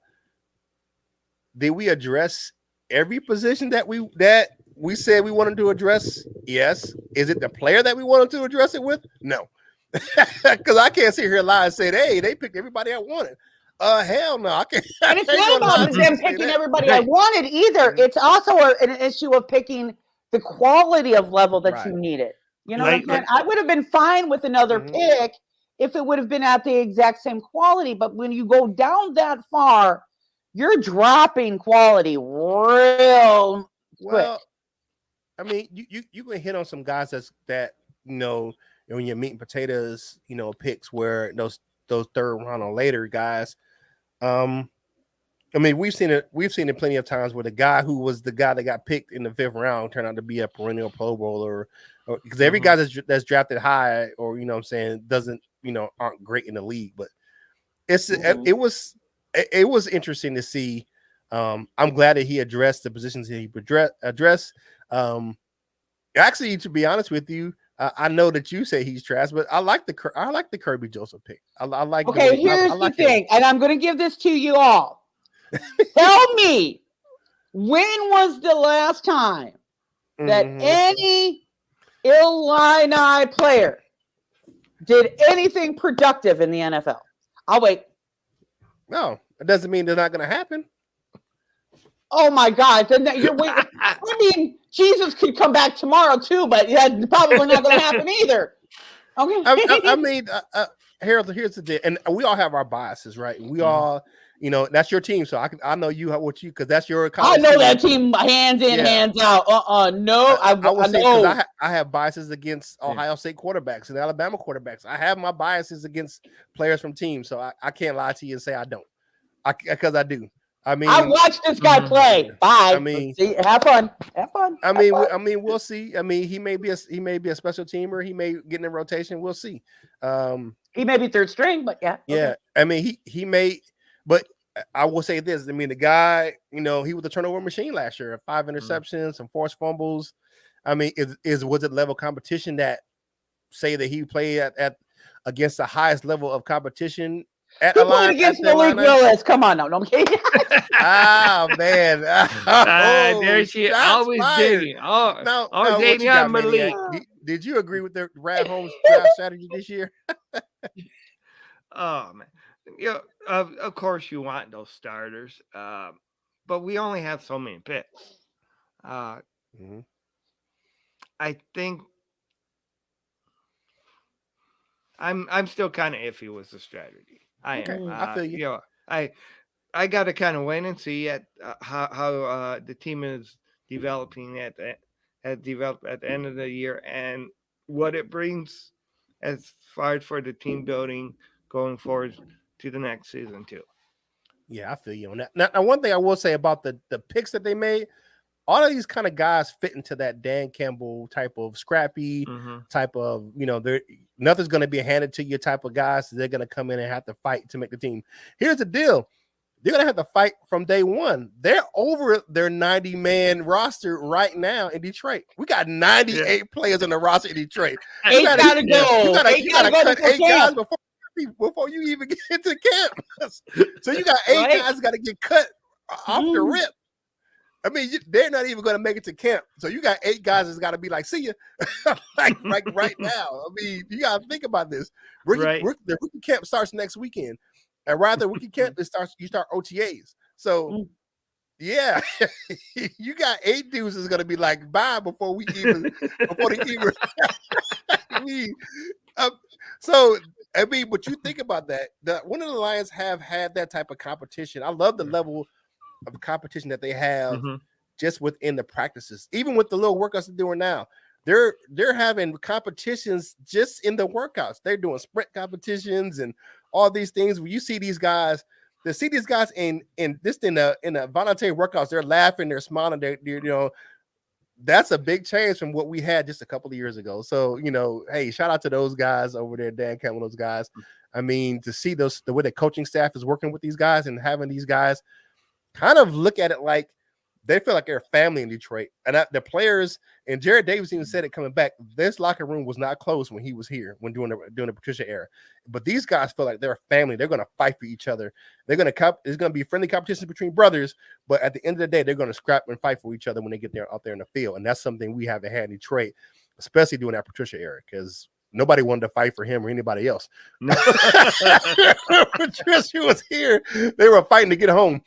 Speaker 1: Did we address every position that we said we wanted to address? Yes. Is it the player that we wanted to address it with? No. Because I can't sit here lie and say, hey, they picked everybody I wanted. Hell no. I can't.
Speaker 2: And it's not about them picking everybody I wanted either. It's also an issue of picking the quality of level that you needed. You know what I'm saying? I would have been fine with another pick if it would have been at the exact same quality. But when you go down that far, you're dropping quality real quick.
Speaker 1: I mean, you can hit on some guys that you know, when you're meat and potatoes, you know, picks where those third round or later guys. I mean, we've seen it plenty of times where the guy who was the guy that got picked in the 5th round turned out to be a perennial Pro Bowler, or because every guy that's drafted high, or you know what I'm saying, doesn't, you know, aren't great in the league. But it was interesting to see. I'm glad that he addressed the positions that he addressed. Actually, to be honest with you, I know that you say he's trash, but I like the Kirby Joseph pick. I like.
Speaker 2: Okay, here's the thing, and I'm going to give this to you all. Tell me, when was the last time that any Illini player did anything productive in the NFL? I'll wait.
Speaker 1: No, it doesn't mean they're not going to happen.
Speaker 2: Oh my God! Then you're waiting. I mean, Jesus could come back tomorrow too, but that's probably not going to happen either. Okay.
Speaker 1: I mean, Harold, here's the deal, and we all have our biases, right? We all, you know, that's your team, so I know because that's your.
Speaker 2: I know that team, hands in, hands out. No, I
Speaker 1: would say, because I have biases against Ohio State quarterbacks and Alabama quarterbacks. I have my biases against players from teams, so I can't lie to you and say I don't, because I do. I mean,
Speaker 2: I watched this guy play. Bye.
Speaker 1: I mean,
Speaker 2: have fun. Have fun.
Speaker 1: I mean, we'll see. I mean, he may be a special teamer. He may get in the rotation. We'll see.
Speaker 2: He may be third string, but yeah.
Speaker 1: Yeah. Okay. I mean, he may. But I will say this. I mean, the guy, you know, he was a turnover machine last year. 5 interceptions, some forced fumbles. I mean, was it level competition that say that he played at against the highest level of competition?
Speaker 2: Who played against Malik Willis? Come on now. No, I'm kidding.
Speaker 1: Man.
Speaker 3: There she always digging. Dating on Malik.
Speaker 1: Did you agree with the Rad Holmes draft strategy this year?
Speaker 3: Oh, man. You know, of course you want those starters, but we only have so many picks. I think I'm still kind of iffy with the strategy. I am.
Speaker 1: I feel you.
Speaker 3: You know, I got to kind of wait and see at how the team is developing developed at the end of the year and what it brings as far as for the team building going forward to the next season too.
Speaker 1: Yeah, I feel you on that. Now, one thing I will say about the picks that they made, all of these kind of guys fit into that Dan Campbell type of scrappy type of, you know, nothing's going to be handed to you type of guys. So they're going to come in and have to fight to make the team. Here's the deal. They're going to have to fight from day one. They're over their 90-man roster right now in Detroit. We got 98 players on the roster in Detroit.
Speaker 2: You got to go.
Speaker 1: You got to cut 8 guys before you even get into camp. So you got 8 guys got to get cut off the rip. I mean, they're not even going to make it to camp. So you got 8 guys that's got to be like, see ya, like right now. I mean, you got to think about this. The rookie camp starts next weekend. And rather rookie camp, you start OTAs. So, yeah, you got 8 dudes that's going to be like, bye before they even. So, I mean, but you think about that. One of the Lions have had that type of competition. I love the level of competition that they have just within the practices, even with the little workouts they're doing now. They're having competitions just in the workouts. They're doing sprint competitions and all these things where you see these guys to see these guys in a voluntary workouts, they're laughing, they're smiling, they're that's a big change from what we had just a couple of years ago. So, hey, shout out to those guys over there, Dan Campbell, those guys. I mean, to see the way the coaching staff is working with these guys and having these guys kind of look at it like they feel like they're a family in Detroit. And the players, and Jared Davis even said it coming back, this locker room was not close when he was here, when doing the Patricia era. But these guys feel like they're a family. They're going to fight for each other. There's going to be friendly competition between brothers, but at the end of the day, they're going to scrap and fight for each other when they get out there in the field. And that's something we haven't had in Detroit, especially during that Patricia era, because nobody wanted to fight for him or anybody else. Patricia was here. They were fighting to get home.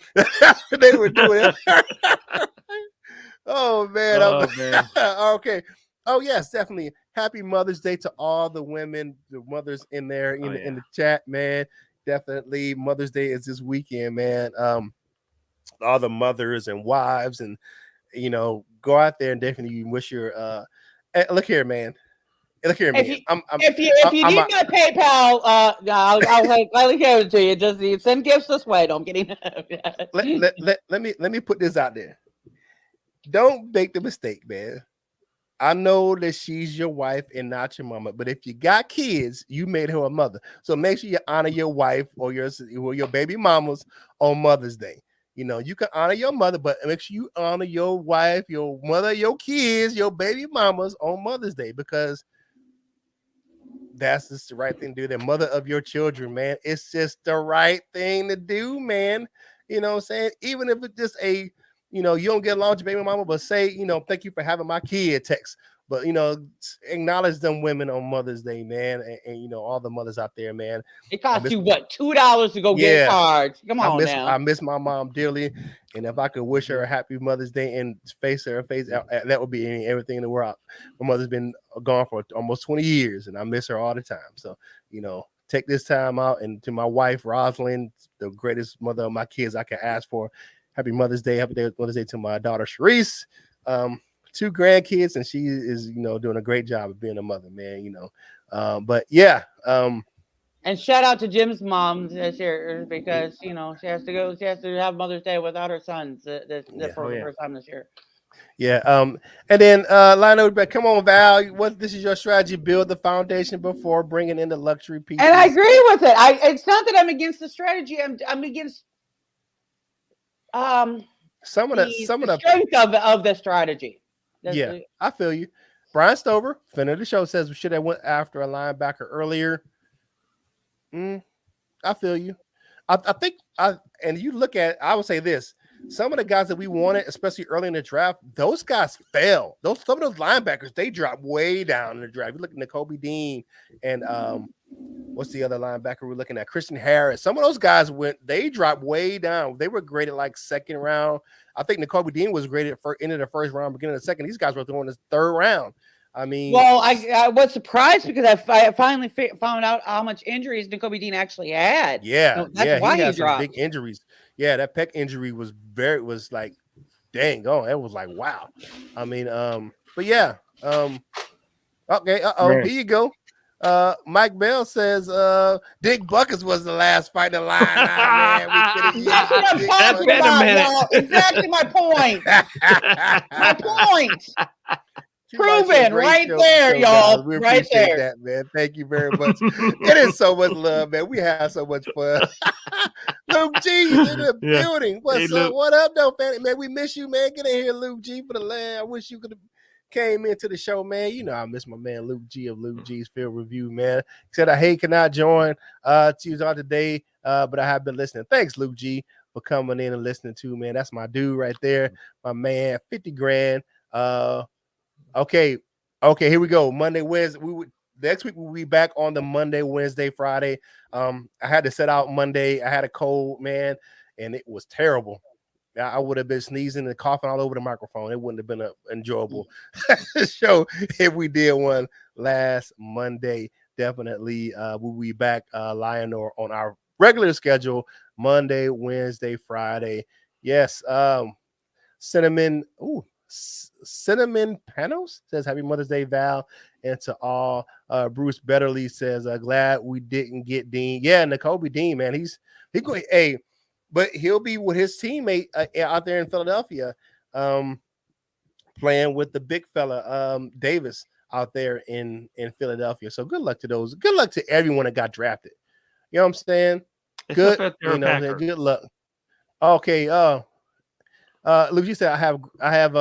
Speaker 1: They were doing it. Oh, man.
Speaker 3: Man.
Speaker 1: Okay. Oh, yes, definitely. Happy Mother's Day to all the women, the mothers in there in the chat, man. Definitely. Mother's Day is this weekend, man. All the mothers and wives, and, go out there and definitely wish your look here, man. Look here, man.
Speaker 2: If you need my PayPal, I'll give it to you. Just send gifts this way. Don't get any.
Speaker 1: Let me put this out there. Don't make the mistake, man. I know that she's your wife and not your mama, but if you got kids, you made her a mother. So make sure you honor your wife or your baby mamas on Mother's Day. You can honor your mother, but make sure you honor your wife, your mother, your kids, your baby mamas on Mother's Day, because that's just the right thing to do. The mother of your children, man. It's just the right thing to do, man. You know what I'm saying? Even if it's just you don't get along with your baby mama, but say, thank you for having my kid text. But, acknowledge them women on Mother's Day, man. And all the mothers out there, man.
Speaker 2: It costs you, what, $2 to go get cards? Come on now.
Speaker 1: I miss my mom dearly. And if I could wish her a happy Mother's Day and face her face, that would be everything in the world. My mother's been gone for almost 20 years, and I miss her all the time. So, take this time out. And to my wife, Rosalind, the greatest mother of my kids I can ask for, happy Mother's Day. Happy Mother's Day to my daughter, Sharice. 2 grandkids, and she is, doing a great job of being a mother, man, but yeah.
Speaker 2: And shout out to Jim's mom this year, because, she has to have Mother's Day without her sons for the first time this year.
Speaker 1: Yeah. And then Lionel, come on, Val, this is your strategy, build the foundation before bringing in the luxury pieces.
Speaker 2: And I agree with it. It's not that I'm against the strategy. I'm against some of the strength of the strategy.
Speaker 1: I feel you. Brian Stover, friend of the show, says we should have went after a linebacker earlier. I feel you. I think and you look at, I would say this, some of the guys that we wanted, especially early in the draft, those guys fell. Some of those linebackers, they dropped way down in the draft. You look at Kobe Dean and what's the other linebacker we're looking at? Christian Harris. Some of those guys they dropped way down. They were graded like second round. I think Kobe Dean was graded for end of the first round, beginning of the second. These guys were throwing the third round. I mean,
Speaker 2: well, I was surprised because I finally found out how much injuries Kobe Dean actually had.
Speaker 1: Yeah,
Speaker 2: that's why he dropped.
Speaker 1: Big injuries. Yeah, that pec injury was like, dang, it was like, wow. I mean, but yeah, okay, here you go. Mike Bell says Dick Buckets was the last fight in line.
Speaker 2: That's what I'm talking about, y'all. Exactly my point. My point. Proven right there, y'all.
Speaker 1: We
Speaker 2: right
Speaker 1: appreciate
Speaker 2: there.
Speaker 1: that, man. Thank you very much. It is so much love, man. We have so much fun. Luke G in the building. What's up? What up, though, man? We miss you, man. Get in here, Luke G, for the land. I wish you could have came into the show, man. I miss my man Luke G of Luke G's Field Review, man. He said I cannot join Tuesday today, but I have been listening. Thanks, Luke G, for coming in and listening to, man. That's my dude right there, my man. 50 grand. Okay, here we go. Monday, Wednesday. Next week we'll be back on the Monday, Wednesday, Friday. I had to set out Monday. I had a cold, man, and it was terrible. I would have been sneezing and coughing all over the microphone. It wouldn't have been an enjoyable show if we did one last Monday. Definitely, we'll be back, Lionel, on our regular schedule, Monday, Wednesday, Friday. Yes, Cinnamon Panos says happy Mother's Day, Val, and to all. Bruce Betterly says glad we didn't get Dean. Yeah, Kobe Dean, man, he going. Hey, but he'll be with his teammate out there in Philadelphia, playing with the big fella, Davis, out there in Philadelphia. So good luck to those. Good luck to everyone that got drafted. You know what I'm saying? Good. You know, good luck. Okay. Luke, you said I have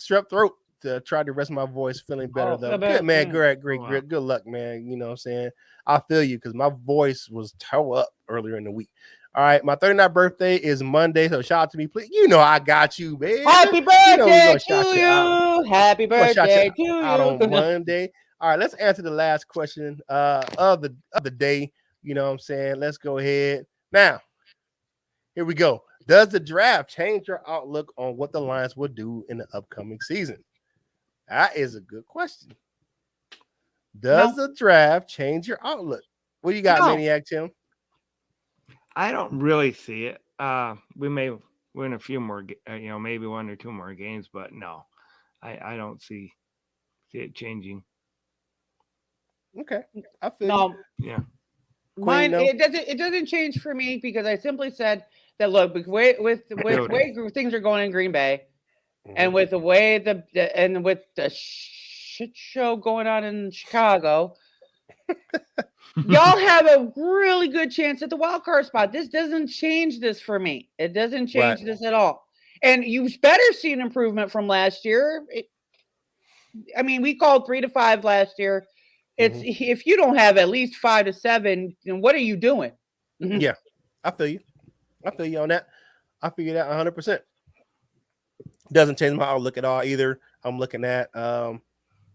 Speaker 1: strep throat to try to rest my voice, feeling better though. Good, man. Great. Good luck, man. You know what I'm saying? I feel you because my voice was tore up earlier in the week. All right, my 39th birthday is Monday, so shout out to me, please. You know I got you, man.
Speaker 2: Happy birthday to you. Happy birthday to you.
Speaker 1: Out on Monday. All right, let's answer the last question of the day. You know what I'm saying? Let's go ahead. Now, here we go. Does the draft change your outlook on what the Lions will do in the upcoming season? That is a good question. Does the draft change your outlook? What do you got, Maniac Tim?
Speaker 3: I don't really see it. We may win a few more, maybe 1 or 2 more games, but no, I don't see it changing.
Speaker 1: Okay, I feel
Speaker 3: yeah.
Speaker 2: Mine, it doesn't change for me because I simply said that look, with the way things are going in Green Bay, and with the way with the shit show going on in Chicago. Y'all have a really good chance at the wild card spot. This doesn't change this for me. It doesn't change this at all. And you better see an improvement from last year. We called 3 to 5 last year. It's if you don't have at least 5 to 7, then what are you doing?
Speaker 1: Yeah, I feel you. I feel you on that. I figure that 100%. Doesn't change my outlook at all either. I'm looking at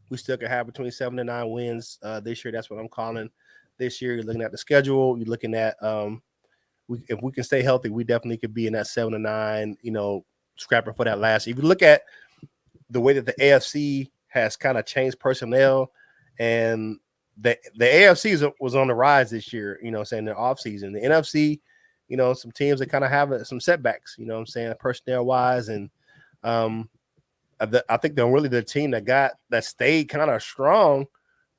Speaker 1: we still could have between 7 and 9 wins this year. That's what I'm calling. This year, you're looking at the schedule. You're looking at if we can stay healthy, we definitely could be in that 7 to 9. Scrapping for that last year. If you look at the way that the AFC has kind of changed personnel, and the AFC was on the rise this year. Saying the offseason, the NFC, some teams that kind of have some setbacks. Personnel wise, and I think the team that stayed kind of strong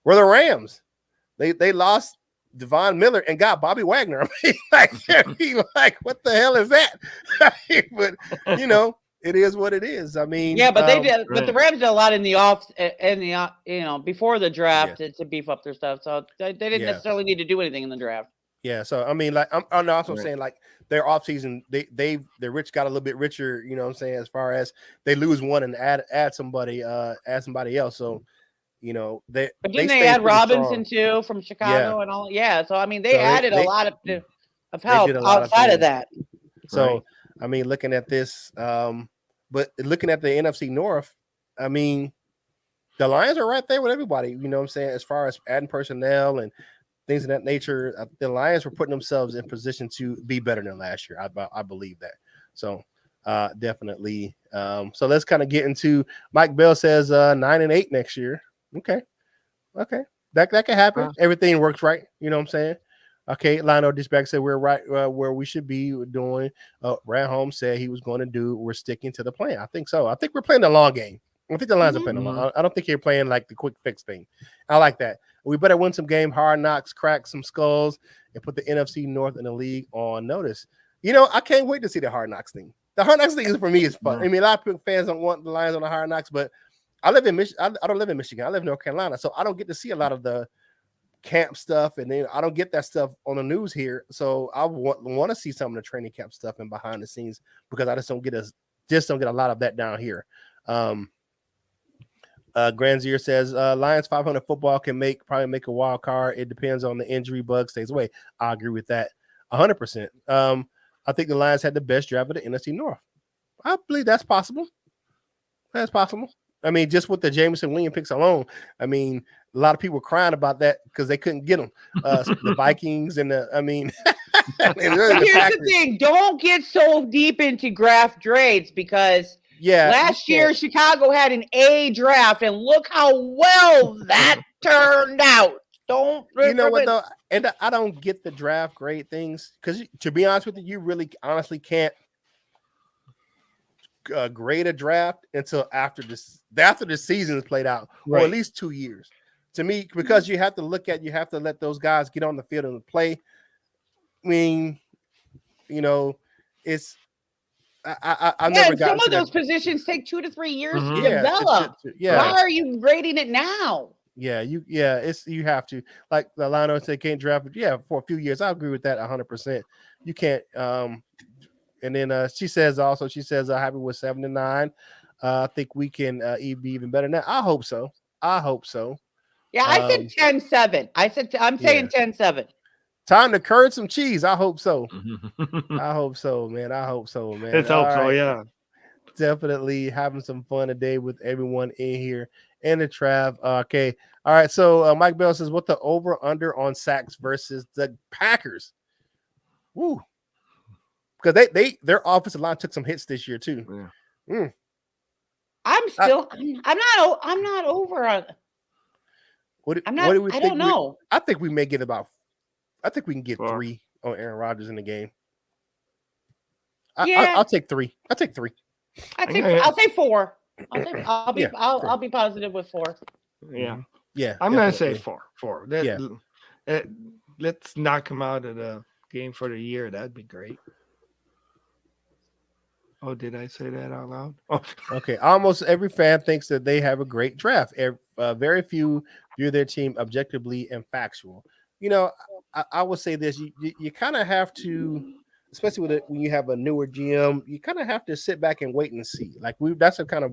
Speaker 1: were the Rams. They lost Devon Miller and got Bobby Wagner. What the hell is that? But it is what it is. But
Speaker 2: they did. But the Rams did a lot in the before the draft to beef up their stuff. So they didn't necessarily need to do anything in the draft.
Speaker 1: Yeah. So I'm saying their offseason, the rich got a little bit richer. As far as they lose one and add somebody else. So. But
Speaker 2: didn't they add Robinson too from Chicago and all? Yeah, so they added a lot of help outside of that.
Speaker 1: So looking at this, but looking at the NFC North, the Lions are right there with everybody. As far as adding personnel and things of that nature, the Lions were putting themselves in position to be better than last year. I believe that. So definitely. So let's kind of get into. Mike Bell says 9-8 next year. Okay. That can happen. Everything works right. You know what I'm saying? Okay. Lionel Dispatch said we're right where we should be doing. Brad Holmes said he was going to do. We're sticking to the plan. I think so. I think we're playing the long game. I think the Lions are playing the long. I don't think you're playing like the quick fix thing. I like that. We better win some game, hard knocks, crack some skulls, and put the NFC North in the league on notice. I can't wait to see the hard knocks thing. The hard knocks thing for me is fun. A lot of fans don't want the Lions on the hard knocks, but I live in Michigan. I don't live in Michigan. I live in North Carolina, so I don't get to see a lot of the camp stuff, and then I don't get that stuff on the news here. So I want to see some of the training camp stuff and behind the scenes because I just don't get a lot of that down here. Granzier says Lions 500 football can probably make a wild card. It depends on the injury bug stays away. I agree with that 100%. I think the Lions had the best draft of the NFC North. I believe that's possible. That's possible. Just with the Jameson Williams picks alone, a lot of people were crying about that because they couldn't get them. The Vikings and
Speaker 2: Here's the thing. Don't get so deep into draft grades because last year Chicago had an A draft and look how well that turned out. Don't
Speaker 1: what though? And I don't get the draft grade things because to be honest with you, you really honestly can't grade a draft until after the season is played out, or at least 2 years. To me, because you have to let those guys get on the field and play. it's I've
Speaker 2: Yeah,
Speaker 1: never
Speaker 2: and
Speaker 1: gotten
Speaker 2: some
Speaker 1: to
Speaker 2: of
Speaker 1: that.
Speaker 2: those positions take 2 to 3 years to
Speaker 3: Mhm.
Speaker 1: Yeah,
Speaker 2: develop.
Speaker 1: yeah.
Speaker 2: Why are you grading it now?
Speaker 1: Yeah, it's you have to, like the Lionel said, can't draft. Yeah, for a few years, I agree with that 100%. You can't. And then she says happy with 7-9. I think we can be even better now. I hope so.
Speaker 2: Yeah, I said 10-7. I'm saying 10-7.
Speaker 1: Time to curd some cheese. I hope so. I hope so, man.
Speaker 3: Let's hope so, yeah.
Speaker 1: Definitely having some fun today with everyone in here and the Trav. Okay. All right. So Mike Bell says, what the over under on sacks versus the Packers? Woo. Because their offensive line took some hits this year too.
Speaker 3: Yeah.
Speaker 1: Mm.
Speaker 2: I'm not over on.
Speaker 1: What do we think?
Speaker 2: I don't know.
Speaker 1: I think we may get I think we can get
Speaker 3: 4.
Speaker 1: 3 on Aaron Rodgers in the game.
Speaker 2: Yeah.
Speaker 1: I'll take 3. I'll take 3.
Speaker 2: I'll say 4. I'll be positive with 4.
Speaker 3: Yeah.
Speaker 1: Yeah.
Speaker 3: I'm going to say 4. Let's knock him out of the game for the year. That'd be great. Oh, did I say that out loud? Oh.
Speaker 1: Okay. Almost every fan thinks that they have a great draft. Very few view their team objectively and factual. You know, I would say this: you kind of have to, especially when you have a newer GM, you kind of have to sit back and wait and see. Like that's the kind of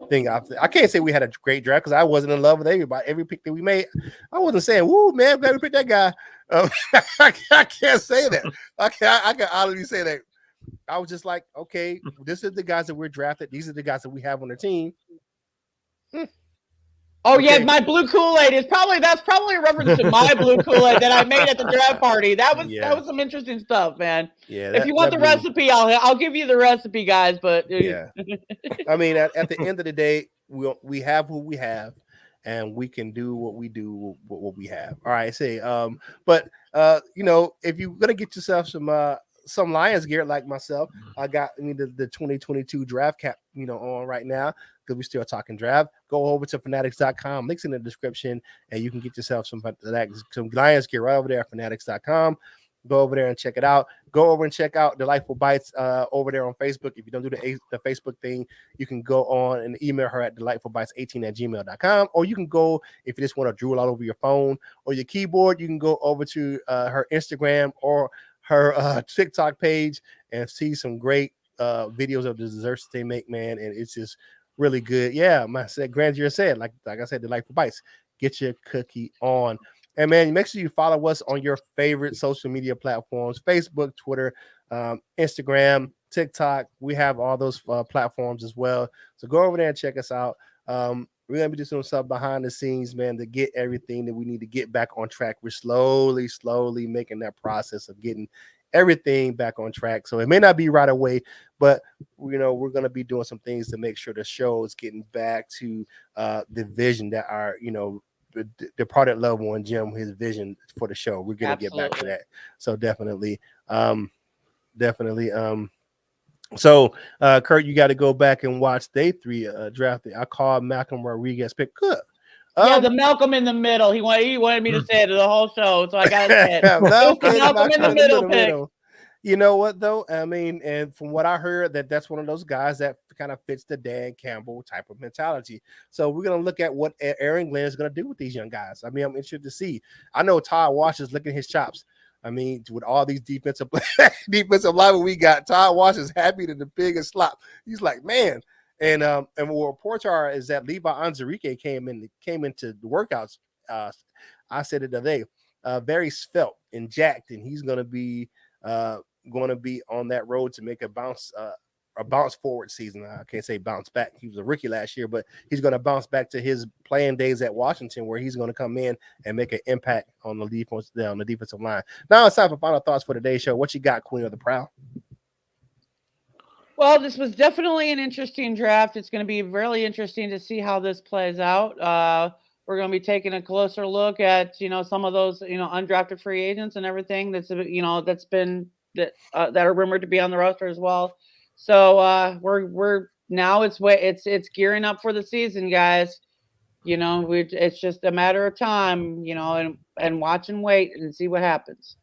Speaker 1: thing I can't say we had a great draft because I wasn't in love with every pick that we made. I wasn't saying, "Woo, man, I'm glad we picked that guy." I can't say that. I can honestly say that. I was just like, okay, this is the guys that we're drafted. These are the guys that we have on the team.
Speaker 2: Oh
Speaker 1: Okay.
Speaker 2: yeah, my blue Kool-Aid that's probably a reference to my blue Kool-Aid that I made at the draft party. That was some interesting stuff, man.
Speaker 1: Yeah.
Speaker 2: If you want the recipe, I'll give you the recipe, guys. But
Speaker 1: yeah, I mean, at the end of the day, we have who we have, and we can do what we do, what we have. All right, but you know, if you're gonna get yourself some Lions gear like myself, I got the 2022 draft cap, on right now because we're still talking draft. Go over to fanatics.com, links in the description, and you can get yourself some Lions gear right over there at fanatics.com. Go over there and check it out. Go over and check out Delightful Bites over there on Facebook. If you don't do the Facebook thing, you can go on and email her at delightfulbites18@gmail.com. Or you can go, if you just want to drool all over your phone or your keyboard, you can go over to her Instagram or her TikTok page and see some great videos of the desserts they make, man. And it's just really good. Yeah, Grandeur said, like I said, Delightful Bites. Get your cookie on. And man, make sure you follow us on your favorite social media platforms: Facebook, Twitter, Instagram, TikTok. We have all those platforms as well. So go over there and check us out. We're going to be doing some stuff behind the scenes, man, to get everything that we need to get back on track. We're slowly making that process of getting everything back on track. So it may not be right away, but we're going to be doing some things to make sure the show is getting back to the vision that our, departed loved one Jim, his vision for the show. We're gonna get back to that. So definitely. So Curt, you got to go back and watch day 3 draft. I called Malcolm Rodriguez pick. Good.
Speaker 2: Yeah, the Malcolm in the middle. He wanted me to say it the whole show, so I got to say it. Malcolm in the middle pick.
Speaker 1: You know what though? I mean, and from what I heard, that's one of those guys that kind of fits the Dan Campbell type of mentality. So we're gonna look at what Aaron Glenn is gonna do with these young guys. I mean, I'm interested to see. I know Todd Wash is licking his chops. I mean, with all these defensive linemen we got, Todd Wash is happy to the biggest slop. He's like, man. And what reports are is that Levi Onwuzurike came into the workouts. I said it today, very svelte and jacked, and he's gonna be on that road to make a bounce forward season. I can't say bounce back. He was a rookie last year, but he's going to bounce back to his playing days at Washington, where he's going to come in and make an impact on the defensive line. Now it's time for final thoughts for today's show. What you got, Queen of the Proud?
Speaker 2: Well, this was definitely an interesting draft. It's going to be really interesting to see how this plays out. We're going to be taking a closer look at, some of those, undrafted free agents and everything that are rumored to be on the roster as well. So we're now it's gearing up for the season, guys. It's just a matter of time, and watch and wait and see what happens.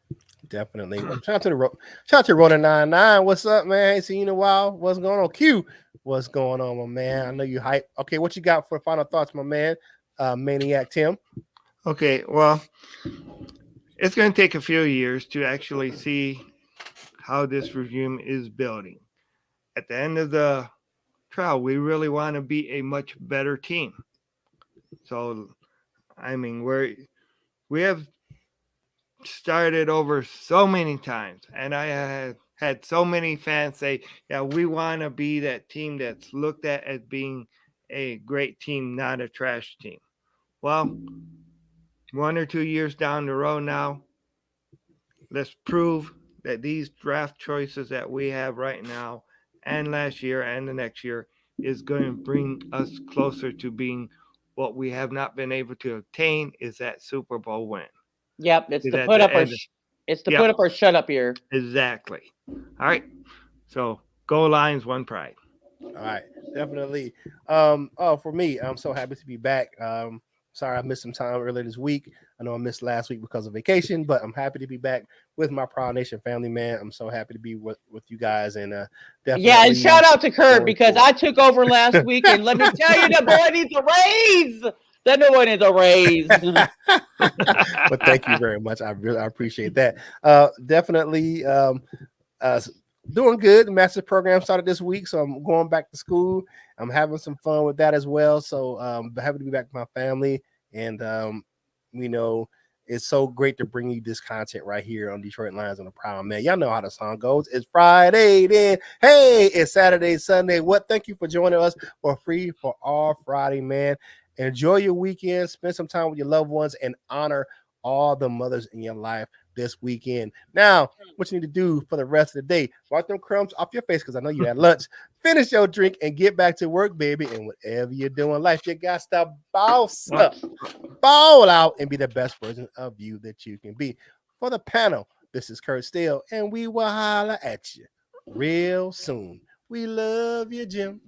Speaker 1: Definitely. Well, shout out to Rona 99. What's up, man? Ain't seen you in a while. What's going on? Q, what's going on, my man? I know you hype. Okay, what you got for final thoughts, my man? Maniac Tim.
Speaker 3: Okay, well, it's going to take a few years to actually see how this regime is building. At the end of the trial, we really want to be a much better team. So, I mean, we have started over so many times, and I have had so many fans say, yeah, we want to be that team that's looked at as being a great team, not a trash team. Well, 1 or 2 years down the road now, let's prove that these draft choices that we have right now and last year and the next year is going to bring us closer to being what we have not been able to obtain is that Super Bowl win.
Speaker 2: Yep, it's the put up or put up or shut up year.
Speaker 3: Exactly. All right. So go Lions, one pride.
Speaker 1: All right, definitely. For me, I'm so happy to be back. Sorry I missed some time earlier this week. I know I missed last week because of vacation, but I'm happy to be back with my Proud Nation family, man. I'm so happy to be with you guys, and definitely.
Speaker 2: Yeah, and shout out to Curt because I took over last week, and let me tell you, the boy needs a raise. That no one needs a raise.
Speaker 1: But thank you very much. I appreciate that. Definitely. Doing good. The master's program started this week, so I'm going back to school. I'm having some fun with that as well. So happy to be back with my family, and it's so great to bring you this content right here on Detroit Lions on the Proud, man. Y'all know how the song goes. It's Friday, then hey, it's Saturday, Sunday. What? Thank you for joining us for Free for All Friday, man. Enjoy your weekend. Spend some time with your loved ones and honor all the mothers in your life this weekend. Now, what you need to do for the rest of the day, wipe them crumbs off your face because I know you had lunch. Finish your drink and get back to work, baby. And whatever you're doing in life, you got to boss up, ball out, and be the best version of you that you can be. For the panel, this is Curt Steele, and we will holler at you real soon. We love you, Jim.